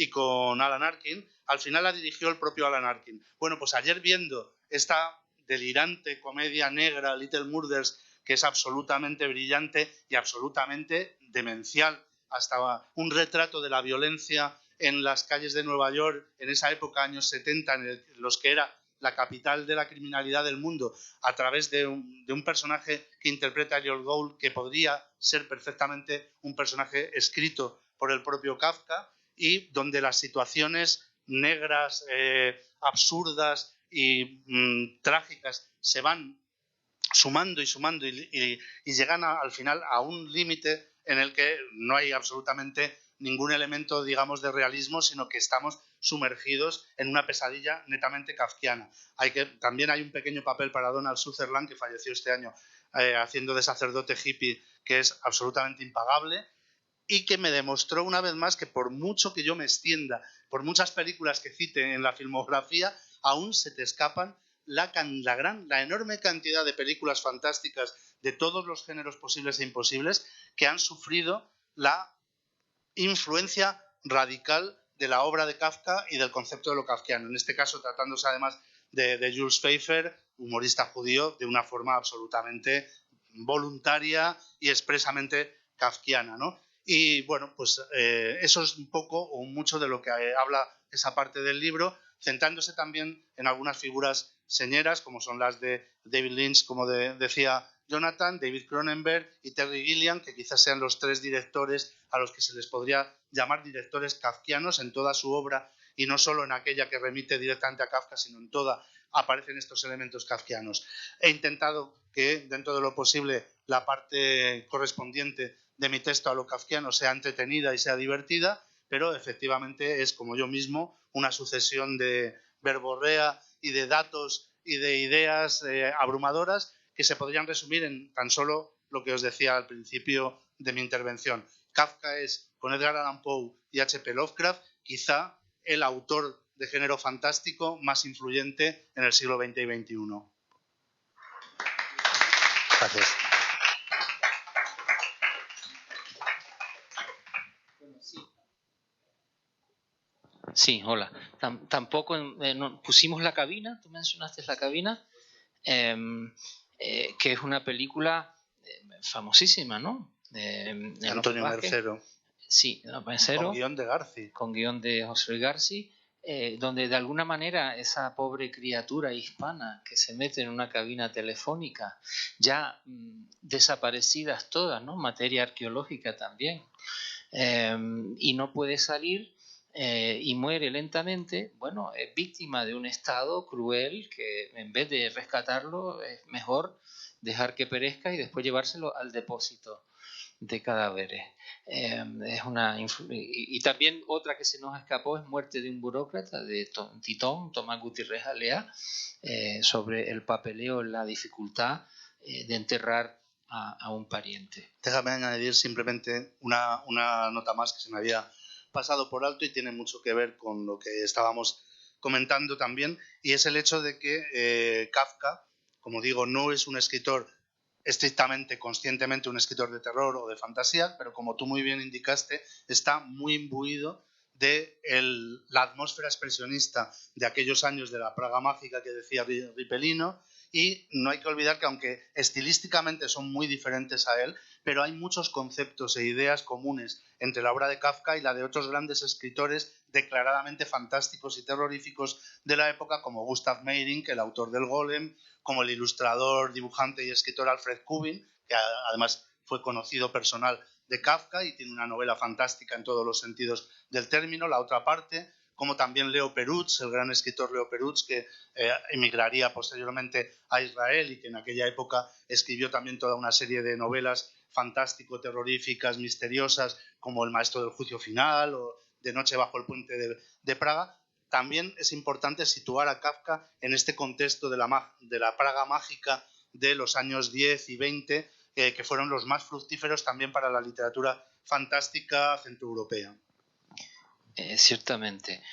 con Alan Arkin, al final la dirigió el propio Alan Arkin. Bueno, pues ayer, viendo esta delirante comedia negra, Little Murders, que es absolutamente brillante y absolutamente demencial, hasta un retrato de la violencia en las calles de Nueva York en esa época, años 70, en los que era la capital de la criminalidad del mundo, a través de un personaje que interpreta a Elliot Gould, que podría ser perfectamente un personaje escrito por el propio Kafka, y donde las situaciones negras, absurdas y trágicas se van sumando y llegan al final a un límite en el que no hay absolutamente ningún elemento, digamos, de realismo, sino que estamos sumergidos en una pesadilla netamente kafkiana. También hay un pequeño papel para Donald Sutherland, que falleció este año, haciendo de sacerdote hippie, que es absolutamente impagable, y que me demostró una vez más que, por mucho que yo me extienda, por muchas películas que cite en la filmografía, aún se te escapan la enorme cantidad de películas fantásticas de todos los géneros posibles e imposibles que han sufrido la influencia radical de la obra de Kafka y del concepto de lo kafkiano. En este caso, tratándose además de Jules Feiffer, humorista judío, de una forma absolutamente voluntaria y expresamente kafkiana, ¿no? Y bueno, pues eso es un poco o mucho de lo que habla esa parte del libro, centrándose también en algunas figuras señeras, como son las de David Lynch, como decía Jonathan, David Cronenberg y Terry Gilliam, que quizás sean los tres directores a los que se les podría llamar directores kafkianos. En toda su obra, y no solo en aquella que remite directamente a Kafka, sino en toda, aparecen estos elementos kafkianos. He intentado que, dentro de lo posible, la parte correspondiente de mi texto a lo kafkiano sea entretenida y sea divertida, pero efectivamente es, como yo mismo, una sucesión de verborrea y de datos y de ideas abrumadoras que se podrían resumir en tan solo lo que os decía al principio de mi intervención. Kafka es, con Edgar Allan Poe y H.P. Lovecraft, quizá el autor de género fantástico más influyente en el siglo XX y XXI. Gracias. Sí, hola. Tampoco pusimos La cabina, tú mencionaste La cabina, que es una película famosísima, ¿no? Antonio Mercero. Sí, Mercero. Con guión de Garci. Con guión de José Luis Garci, donde de alguna manera esa pobre criatura hispana que se mete en una cabina telefónica, ya desaparecidas todas, ¿no? Materia arqueológica también, y no puede salir. Y muere lentamente, bueno, es víctima de un estado cruel que en vez de rescatarlo es mejor dejar que perezca y después llevárselo al depósito de cadáveres. Y también otra que se nos escapó es Muerte de un burócrata, de Titón, Tomás Gutiérrez Alea, sobre el papeleo, la dificultad de enterrar a un pariente. Déjame añadir simplemente una nota más que se me había pasado por alto y tiene mucho que ver con lo que estábamos comentando también, y es el hecho de que Kafka, como digo, no es un escritor estrictamente, conscientemente un escritor de terror o de fantasía, pero como tú muy bien indicaste, está muy imbuido de la atmósfera expresionista de aquellos años de la Praga mágica que decía Ripelino, y no hay que olvidar que aunque estilísticamente son muy diferentes a él, pero hay muchos conceptos e ideas comunes entre la obra de Kafka y la de otros grandes escritores declaradamente fantásticos y terroríficos de la época, como Gustav Meyrink, el autor del Golem, como el ilustrador, dibujante y escritor Alfred Kubin, que además fue conocido personal de Kafka y tiene una novela fantástica en todos los sentidos del término. La otra parte, como también Leo Perutz, el gran escritor Leo Perutz, que emigraría posteriormente a Israel y que en aquella época escribió también toda una serie de novelas fantástico-terroríficas, misteriosas, como El maestro del juicio final o De noche bajo el puente de Praga. También es importante situar a Kafka en este contexto de la Praga mágica de los años 10 y 20, que fueron los más fructíferos también para la literatura fantástica centroeuropea. Ciertamente.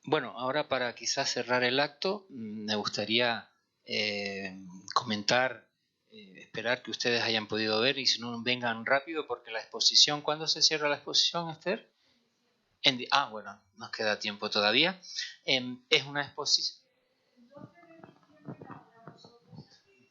Bueno, ahora para quizás cerrar el acto, me gustaría comentar, esperar que ustedes hayan podido ver, y si no, vengan rápido, porque la exposición, ¿cuándo se cierra la exposición, Esther? Bueno, nos queda tiempo todavía. Es una exposición...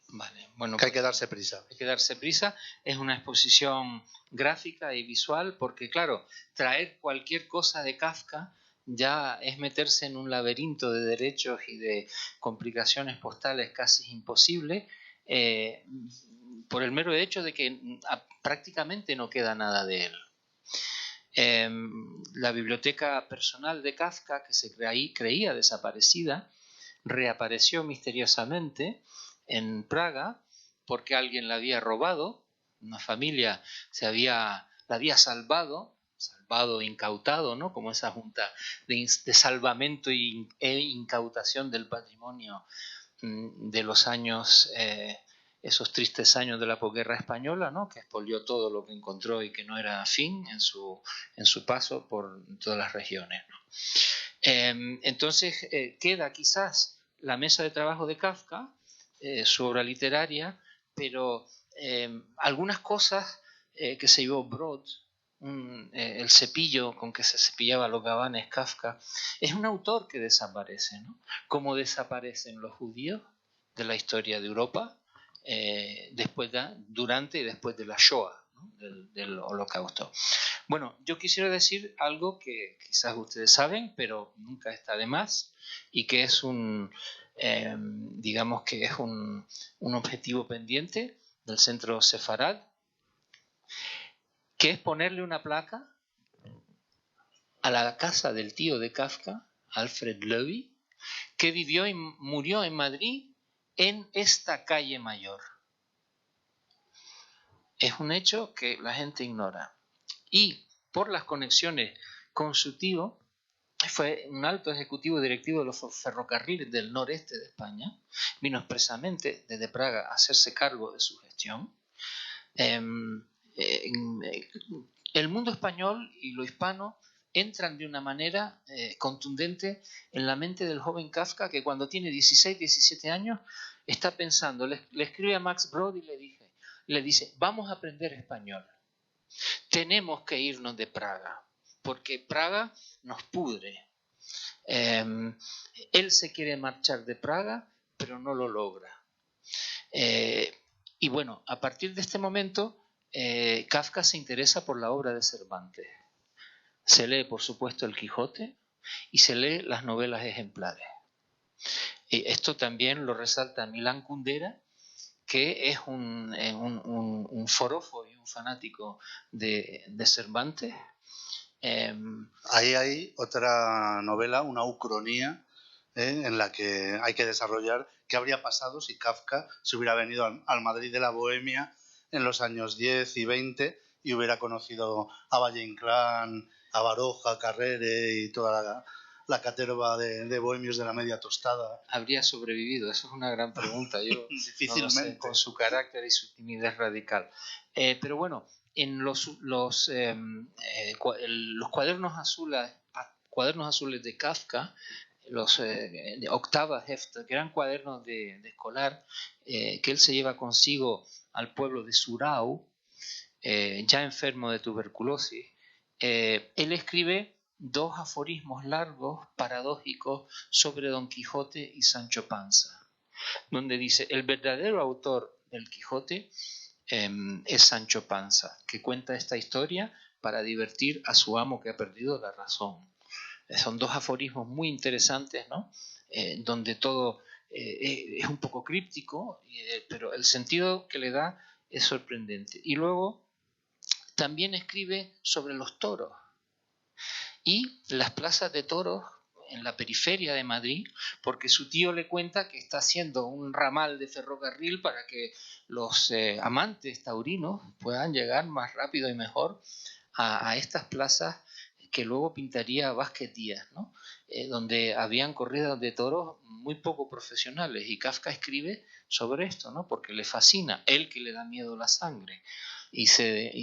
Vale, bueno, que hay que darse prisa. Hay que darse prisa. Es una exposición gráfica y visual porque, claro, traer cualquier cosa de Kafka ya es meterse en un laberinto de derechos y de complicaciones postales casi imposible, por el mero hecho de que prácticamente no queda nada de él. La biblioteca personal de Kafka, que se creía desaparecida, reapareció misteriosamente en Praga porque alguien la había robado, una familia la había salvado, incautado, ¿no? Como esa junta de salvamento e incautación del patrimonio de los años, esos tristes años de la posguerra española, ¿no? Que expolió todo lo que encontró y que no era fin en su paso por todas las regiones, ¿no? Entonces queda quizás la mesa de trabajo de Kafka, su obra literaria, pero algunas cosas que se llevó Brod, el cepillo con que se cepillaba los gabanes Kafka, es un autor que desaparece, ¿no? Como desaparecen los judíos de la historia de Europa, durante y después de la Shoah, ¿no? del Holocausto. Bueno, yo quisiera decir algo que quizás ustedes saben, pero nunca está de más, y que es digamos que es un objetivo pendiente del Centro Sefarad, que es ponerle una placa a la casa del tío de Kafka, Alfred Löwy, que vivió y murió en Madrid en esta calle mayor. Es un hecho que la gente ignora. Y por las conexiones con su tío, fue un alto ejecutivo directivo de los ferrocarriles del noreste de España, vino expresamente desde Praga a hacerse cargo de su gestión. El mundo español y lo hispano entran de una manera contundente en la mente del joven Kafka, que cuando tiene 16, 17 años está pensando, le escribe a Max Brod y le dice, vamos a aprender español, tenemos que irnos de Praga, porque Praga nos pudre. Él se quiere marchar de Praga, pero no lo logra. Y bueno, a partir de este momento, Kafka se interesa por la obra de Cervantes. Se lee, por supuesto, El Quijote y se lee las novelas ejemplares. Esto también lo resalta Milán Kundera, que es un forofo y un fanático de Cervantes. Ahí hay otra novela, una ucronía, en la que hay que desarrollar qué habría pasado si Kafka se hubiera venido al Madrid de la Bohemia en los años 10 y 20 y hubiera conocido a Valle Inclán, a Baroja, a Carrere y toda la caterva de bohemios de la media tostada. ¿Habría sobrevivido? Eso es una gran pregunta. Yo difícilmente. No lo sé, con su carácter y su timidez radical. Pero bueno, en los cuadernos azules de Kafka, los de Octava Hefta, que eran cuadernos de escolar, que él se lleva consigo al pueblo de Surau, ya enfermo de tuberculosis, él escribe 2 aforismos largos, paradójicos, sobre Don Quijote y Sancho Panza, donde dice, el verdadero autor del Quijote es Sancho Panza, que cuenta esta historia para divertir a su amo que ha perdido la razón. Son 2 aforismos muy interesantes, ¿no? Donde todo es un poco críptico, pero el sentido que le da es sorprendente. Y luego también escribe sobre los toros y las plazas de toros en la periferia de Madrid, porque su tío le cuenta que está haciendo un ramal de ferrocarril para que los amantes taurinos puedan llegar más rápido y mejor a estas plazas que luego pintaría Vázquez Díaz, ¿no? Donde habían corridas de toros muy poco profesionales, y Kafka escribe sobre esto, ¿no? Porque le fascina, él que le da miedo la sangre y se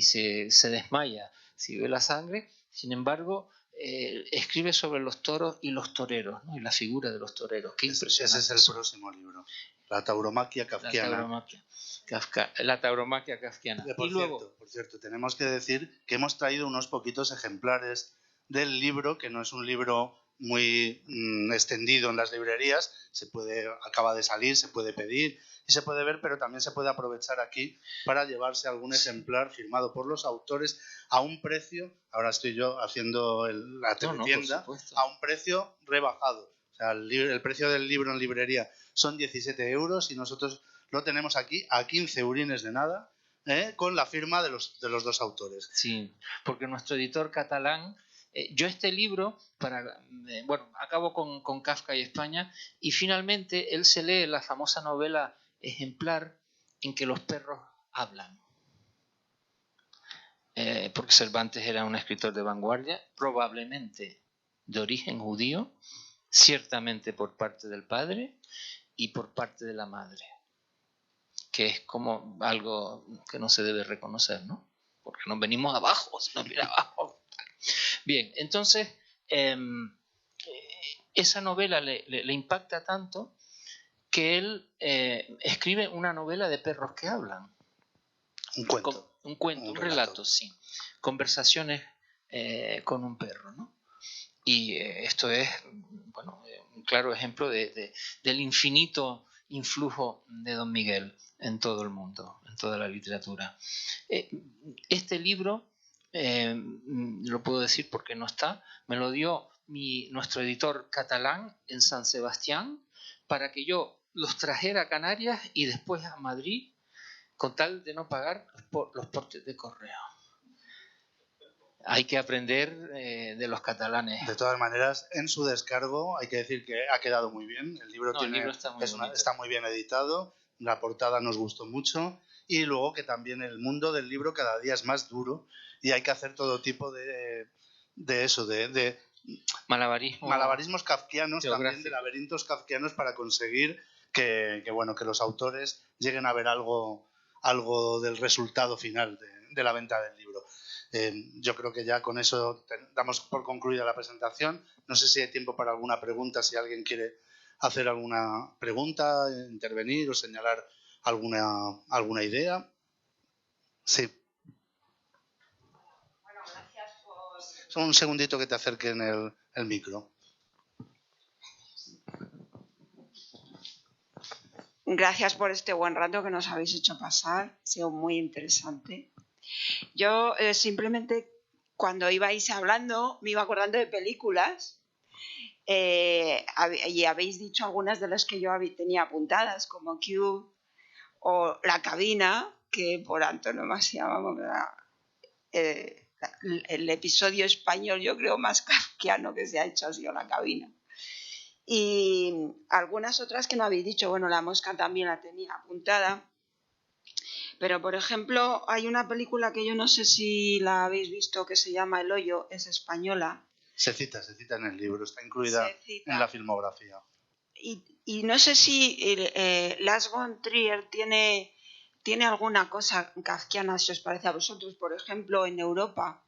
desmaya si ve la sangre. Sin embargo, escribe sobre los toros y los toreros, ¿no? Y la figura de los toreros. Qué impresionante. Ese es el próximo libro, la tauromaquia kafkiana. La tauromaquia kafkiana. Por cierto, tenemos que decir que hemos traído unos poquitos ejemplares del libro, que no es un libro muy extendido en las librerías, acaba de salir, se puede pedir y se puede ver, pero también se puede aprovechar aquí para llevarse algún ejemplar firmado por los autores a un precio, ahora estoy yo haciendo la teletienda, a un precio rebajado. O sea, el precio del libro en librería son 17 euros y nosotros lo tenemos aquí a 15 urines de nada, con la firma de los 2 autores. Sí, porque nuestro editor catalán, yo este libro, acabo con Kafka y España, y finalmente él se lee la famosa novela Ejemplar, en que los perros hablan. Porque Cervantes era un escritor de vanguardia, probablemente de origen judío, ciertamente por parte del padre y por parte de la madre, que es como algo que no se debe reconocer, ¿no? Porque nos venimos abajo, si nos viene abajo. Bien, entonces esa novela le impacta tanto que él escribe una novela de perros que hablan. Un cuento. Un relato, sí. Conversaciones con un perro, ¿no? Y esto es, un claro ejemplo del infinito influjo de Don Miguel en todo el mundo, en toda la literatura. Este libro, lo puedo decir porque no está, me lo dio nuestro editor catalán en San Sebastián para que yo los trajera a Canarias y después a Madrid, con tal de no pagar los portes de correo. Hay que aprender de los catalanes. De todas maneras, en su descargo hay que decir que ha quedado muy bien. El libro está muy bien editado, la portada nos gustó mucho, y luego que también el mundo del libro cada día es más duro y hay que hacer todo tipo de malabarismos kafkianos, también de laberintos kafkianos, para conseguir que los autores lleguen a ver algo del resultado final de la venta del libro. Yo creo que ya con eso damos por concluida la presentación. No sé si hay tiempo para alguna pregunta, si alguien quiere hacer alguna pregunta, intervenir o señalar alguna idea. Sí. Bueno, gracias por... Solo un segundito que te acerquen el micro. Gracias por este buen rato que nos habéis hecho pasar. Ha sido muy interesante. Yo simplemente cuando ibais hablando me iba acordando de películas y habéis dicho algunas de las que yo tenía apuntadas, como Cube o La Cabina, que por antonomasia vamos el episodio español yo creo más kafkiano que se ha hecho ha sido La Cabina. Y algunas otras que no habéis dicho, bueno, La Mosca también la tenía apuntada. Pero, por ejemplo, hay una película que yo no sé si la habéis visto que se llama El Hoyo, es española. Se cita en el libro, está incluida en la filmografía. Y no sé si Lars von Trier tiene alguna cosa kafkiana, si os parece a vosotros, por ejemplo, en Europa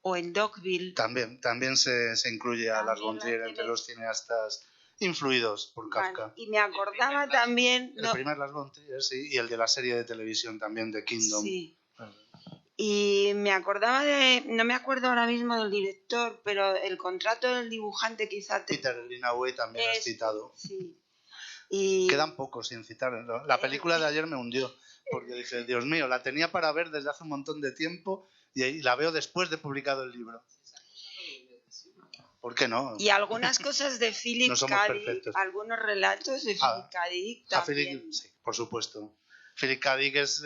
o en Dogville. También se incluye a Lars von Trier entre los cineastas influidos por Kafka. Vale. Y me acordaba también... El primer Lars von Trier, sí, y el de la serie de televisión también, de Kingdom. Sí. Y me acordaba no me acuerdo ahora mismo del director, pero el contrato del dibujante quizá... Peter Greenaway también has citado. Sí. Quedan pocos sin citar. La película de ayer me hundió, porque dije, Dios mío, la tenía para ver desde hace un montón de tiempo y la veo después de publicado el libro. ¿Por qué no? Y algunas cosas de Philip K. Dick, algunos relatos de Philip K. Dick también. Sí, por supuesto. Philip K. Dick es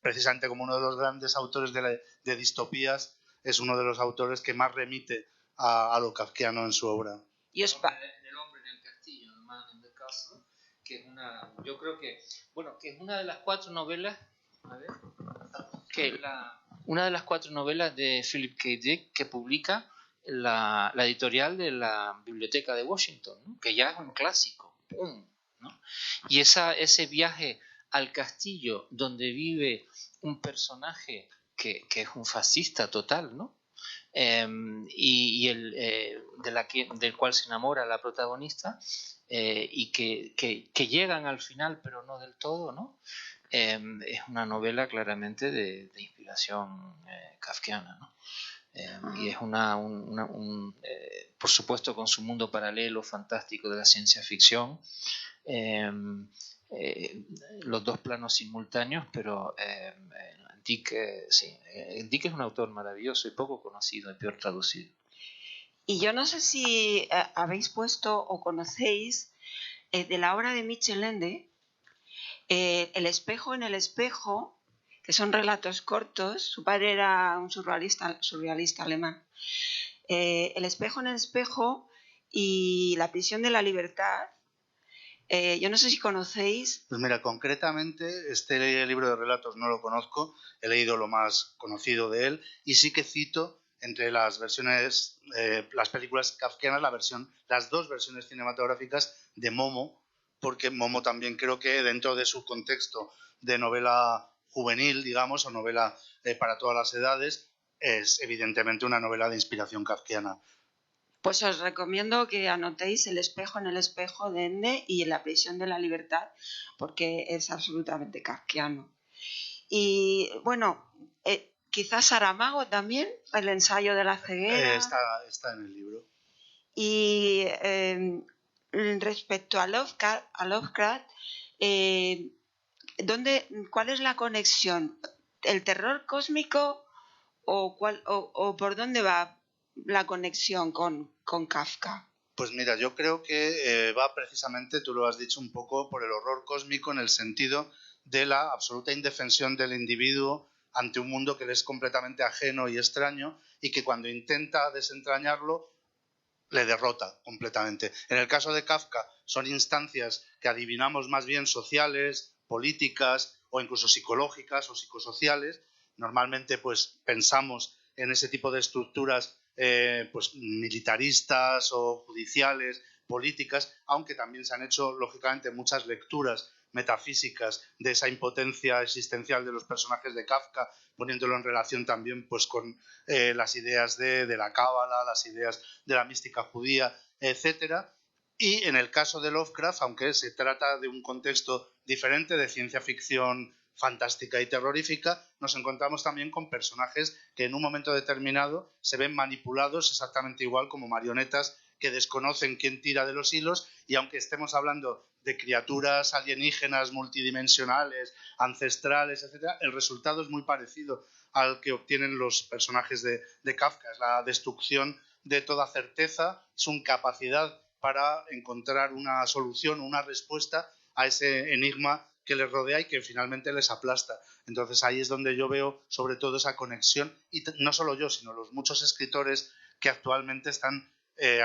precisamente como uno de los grandes autores de distopías, es uno de los autores que más remite a lo kafkiano en su obra. El hombre en el castillo, The Man in the Castle, que es yo creo que, bueno, que es una de las 4 novelas, una de las 4 novelas de Philip K. Dick que publica la editorial de la Biblioteca de Washington, ¿no? Que ya es un clásico, ¡pum!, ¿no? Y ese viaje al castillo donde vive un personaje que es un fascista total, ¿no? Del cual se enamora la protagonista y que llegan al final pero no del todo, ¿no? Es una novela claramente de inspiración kafkiana, ¿no? Y es por supuesto con su mundo paralelo fantástico de la ciencia ficción, los dos planos simultáneos, pero Dick es un autor maravilloso y poco conocido y peor traducido. Y yo no sé si habéis puesto o conocéis de la obra de Michel Ende, El espejo en el espejo, que son relatos cortos. Su padre era un surrealista alemán. El espejo en el espejo y La prisión de la libertad. Yo no sé si conocéis. Pues mira, concretamente este libro de relatos no lo conozco, he leído lo más conocido de él y sí que cito entre las versiones, las películas kafkianas, las 2 versiones cinematográficas de Momo, porque Momo también creo que dentro de su contexto de novela juvenil, digamos, o novela para todas las edades, es evidentemente una novela de inspiración kafkiana. Pues os recomiendo que anotéis El espejo en el espejo de Ende y La prisión de la libertad, porque es absolutamente kafkiano. Y bueno, quizás Saramago también, El ensayo de la ceguera. Está en el libro. Y respecto a Lovecraft, ¿cuál es la conexión? ¿El terror cósmico o por dónde va la conexión con Kafka? Pues mira, yo creo que va precisamente, tú lo has dicho un poco, por el horror cósmico en el sentido de la absoluta indefensión del individuo ante un mundo que le es completamente ajeno y extraño y que cuando intenta desentrañarlo le derrota completamente. En el caso de Kafka son instancias que adivinamos más bien sociales, políticas o incluso psicológicas o psicosociales. Normalmente pues pensamos en ese tipo de estructuras pues militaristas o judiciales, políticas, aunque también se han hecho lógicamente muchas lecturas metafísicas de esa impotencia existencial de los personajes de Kafka, poniéndolo en relación también pues, con las ideas de la cábala, las ideas de la mística judía, etcétera. Y en el caso de Lovecraft, aunque se trata de un contexto diferente, de ciencia ficción fantástica y terrorífica, nos encontramos también con personajes que en un momento determinado se ven manipulados exactamente igual como marionetas que desconocen quién tira de los hilos, y aunque estemos hablando de criaturas alienígenas multidimensionales, ancestrales, etcétera, el resultado es muy parecido al que obtienen los personajes de Kafka. Es la destrucción de toda certeza, su incapacidad para encontrar una solución, una respuesta a ese enigma que les rodea y que finalmente les aplasta. Entonces ahí es donde yo veo sobre todo esa conexión, y no solo yo, sino los muchos escritores que actualmente están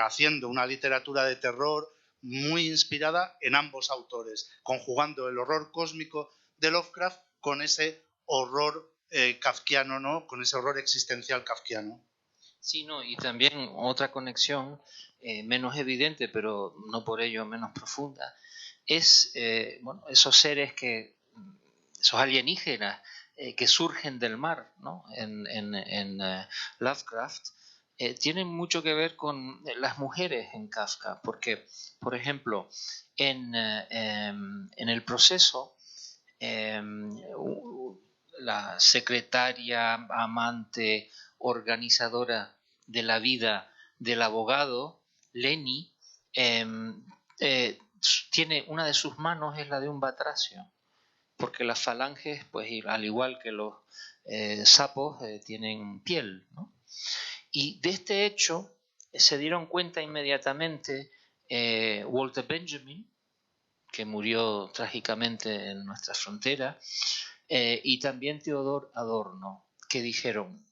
haciendo una literatura de terror muy inspirada en ambos autores, conjugando el horror cósmico de Lovecraft con ese horror kafkiano, ¿no? Con ese horror existencial kafkiano. Sí, no, y también otra conexión menos evidente, pero no por ello menos profunda, es bueno, esos seres esos alienígenas que surgen del mar, ¿no? En Lovecraft, tienen mucho que ver con las mujeres en Kafka, porque, por ejemplo, en el proceso, la secretaria, amante, organizadora de la vida del abogado, Lenny, tiene una de sus manos es la de un batracio, porque las falanges, pues al igual que los sapos, tienen piel, ¿no? Y de este hecho se dieron cuenta inmediatamente Walter Benjamin, que murió trágicamente en nuestra frontera, y también Theodor Adorno, que dijeron,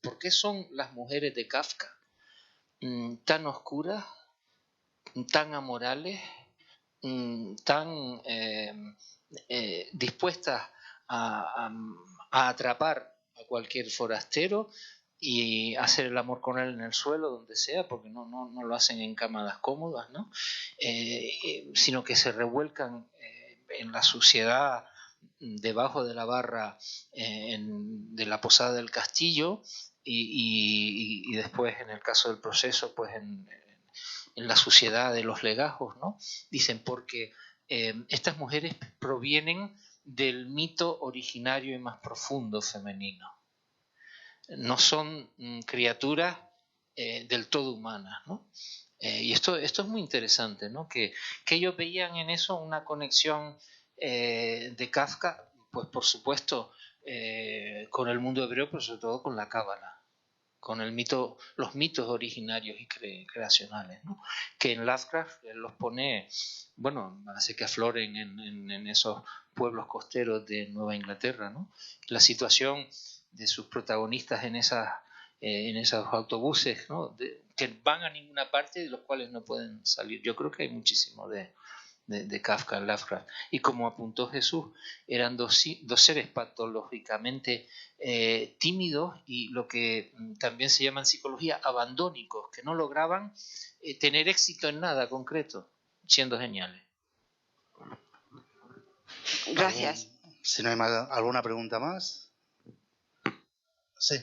¿por qué son las mujeres de Kafka tan oscuras, tan amorales, tan dispuestas a atrapar a cualquier forastero y hacer el amor con él en el suelo, donde sea, porque no lo hacen en camadas cómodas, ¿no? Sino que se revuelcan en la suciedad debajo de la barra de la posada del castillo y después, en el caso del proceso, pues en la suciedad de los legajos, ¿no? Dicen, porque estas mujeres provienen del mito originario y más profundo femenino. No son criaturas del todo humanas, ¿no? Y esto es muy interesante, ¿no? Que ellos veían en eso una conexión de Kafka, pues por supuesto con el mundo hebreo, pero sobre todo con la cábala, con el mito, los mitos originarios y creacionales, ¿no? Que en Lovecraft los pone, bueno, hace que afloren en esos pueblos costeros de Nueva Inglaterra, ¿no? La situación de sus protagonistas en esos autobuses, ¿no? Que van a ninguna parte y de los cuales no pueden salir. Yo creo que hay muchísimo de Kafka en Lovecraft. Y como apuntó Jesús, eran dos seres patológicamente tímidos y lo que también se llama en psicología abandónicos, que no lograban tener éxito en nada concreto, siendo geniales. Gracias. Si no hay más, ¿alguna pregunta más? Sí.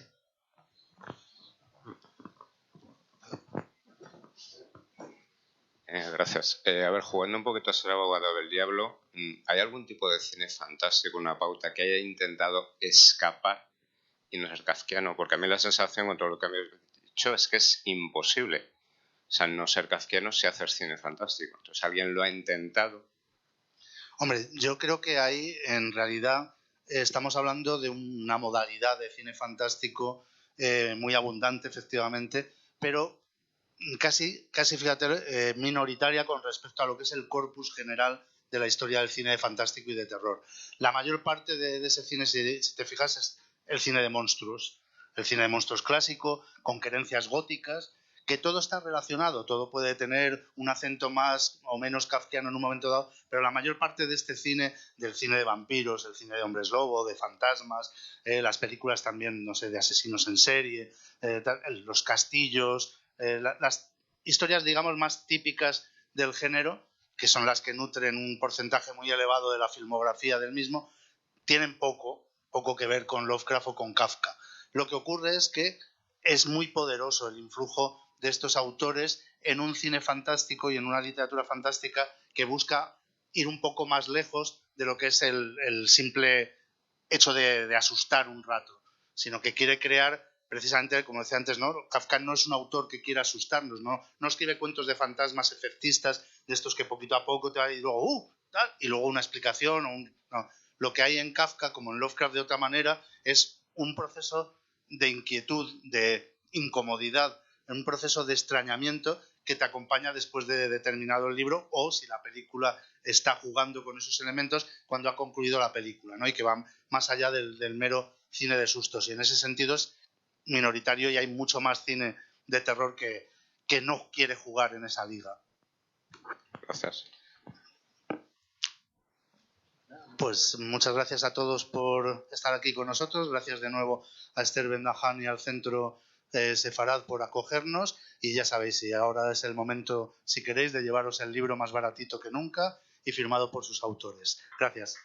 Gracias. A ver, jugando un poquito a ser abogado del diablo, ¿hay algún tipo de cine fantástico, una pauta que haya intentado escapar y no ser kafkiano? Porque a mí la sensación, con todo lo que me habéis dicho, es que es imposible. O sea, no ser kafkiano si hacer cine fantástico. Entonces, ¿alguien lo ha intentado? Hombre, yo creo que ahí en realidad estamos hablando de una modalidad de cine fantástico muy abundante, efectivamente, pero casi fíjate, minoritaria con respecto a lo que es el corpus general de la historia del cine fantástico y de terror. La mayor parte de ese cine, si te fijas, es el cine de monstruos. El cine de monstruos clásico, con querencias góticas, que todo está relacionado, todo puede tener un acento más o menos kafkiano en un momento dado, pero la mayor parte de este cine, del cine de vampiros, el cine de hombres lobo, de fantasmas, las películas también, no sé, de asesinos en serie, los castillos, las historias, digamos, más típicas del género, que son las que nutren un porcentaje muy elevado de la filmografía del mismo, tienen poco que ver con Lovecraft o con Kafka. Lo que ocurre es que es muy poderoso el influjo de estos autores en un cine fantástico y en una literatura fantástica que busca ir un poco más lejos de lo que es el simple hecho de asustar un rato, sino que quiere crear, precisamente, como decía antes, ¿no? Kafka no es un autor que quiera asustarnos, no escribe cuentos de fantasmas efectistas, de estos que poquito a poco te va y luego, tal, y luego una explicación. No. Lo que hay en Kafka, como en Lovecraft de otra manera, es un proceso de inquietud, de incomodidad, un proceso de extrañamiento que te acompaña después de terminado el libro, o si la película está jugando con esos elementos cuando ha concluido la película, ¿no? Y que va más allá del mero cine de sustos. Y en ese sentido es minoritario y hay mucho más cine de terror que no quiere jugar en esa liga. Gracias. Pues muchas gracias a todos por estar aquí con nosotros. Gracias de nuevo a Esther Bendahan y al Centro Sefarad por acogernos. Y ya sabéis, y ahora es el momento, si queréis, de llevaros el libro más baratito que nunca y firmado por sus autores. Gracias.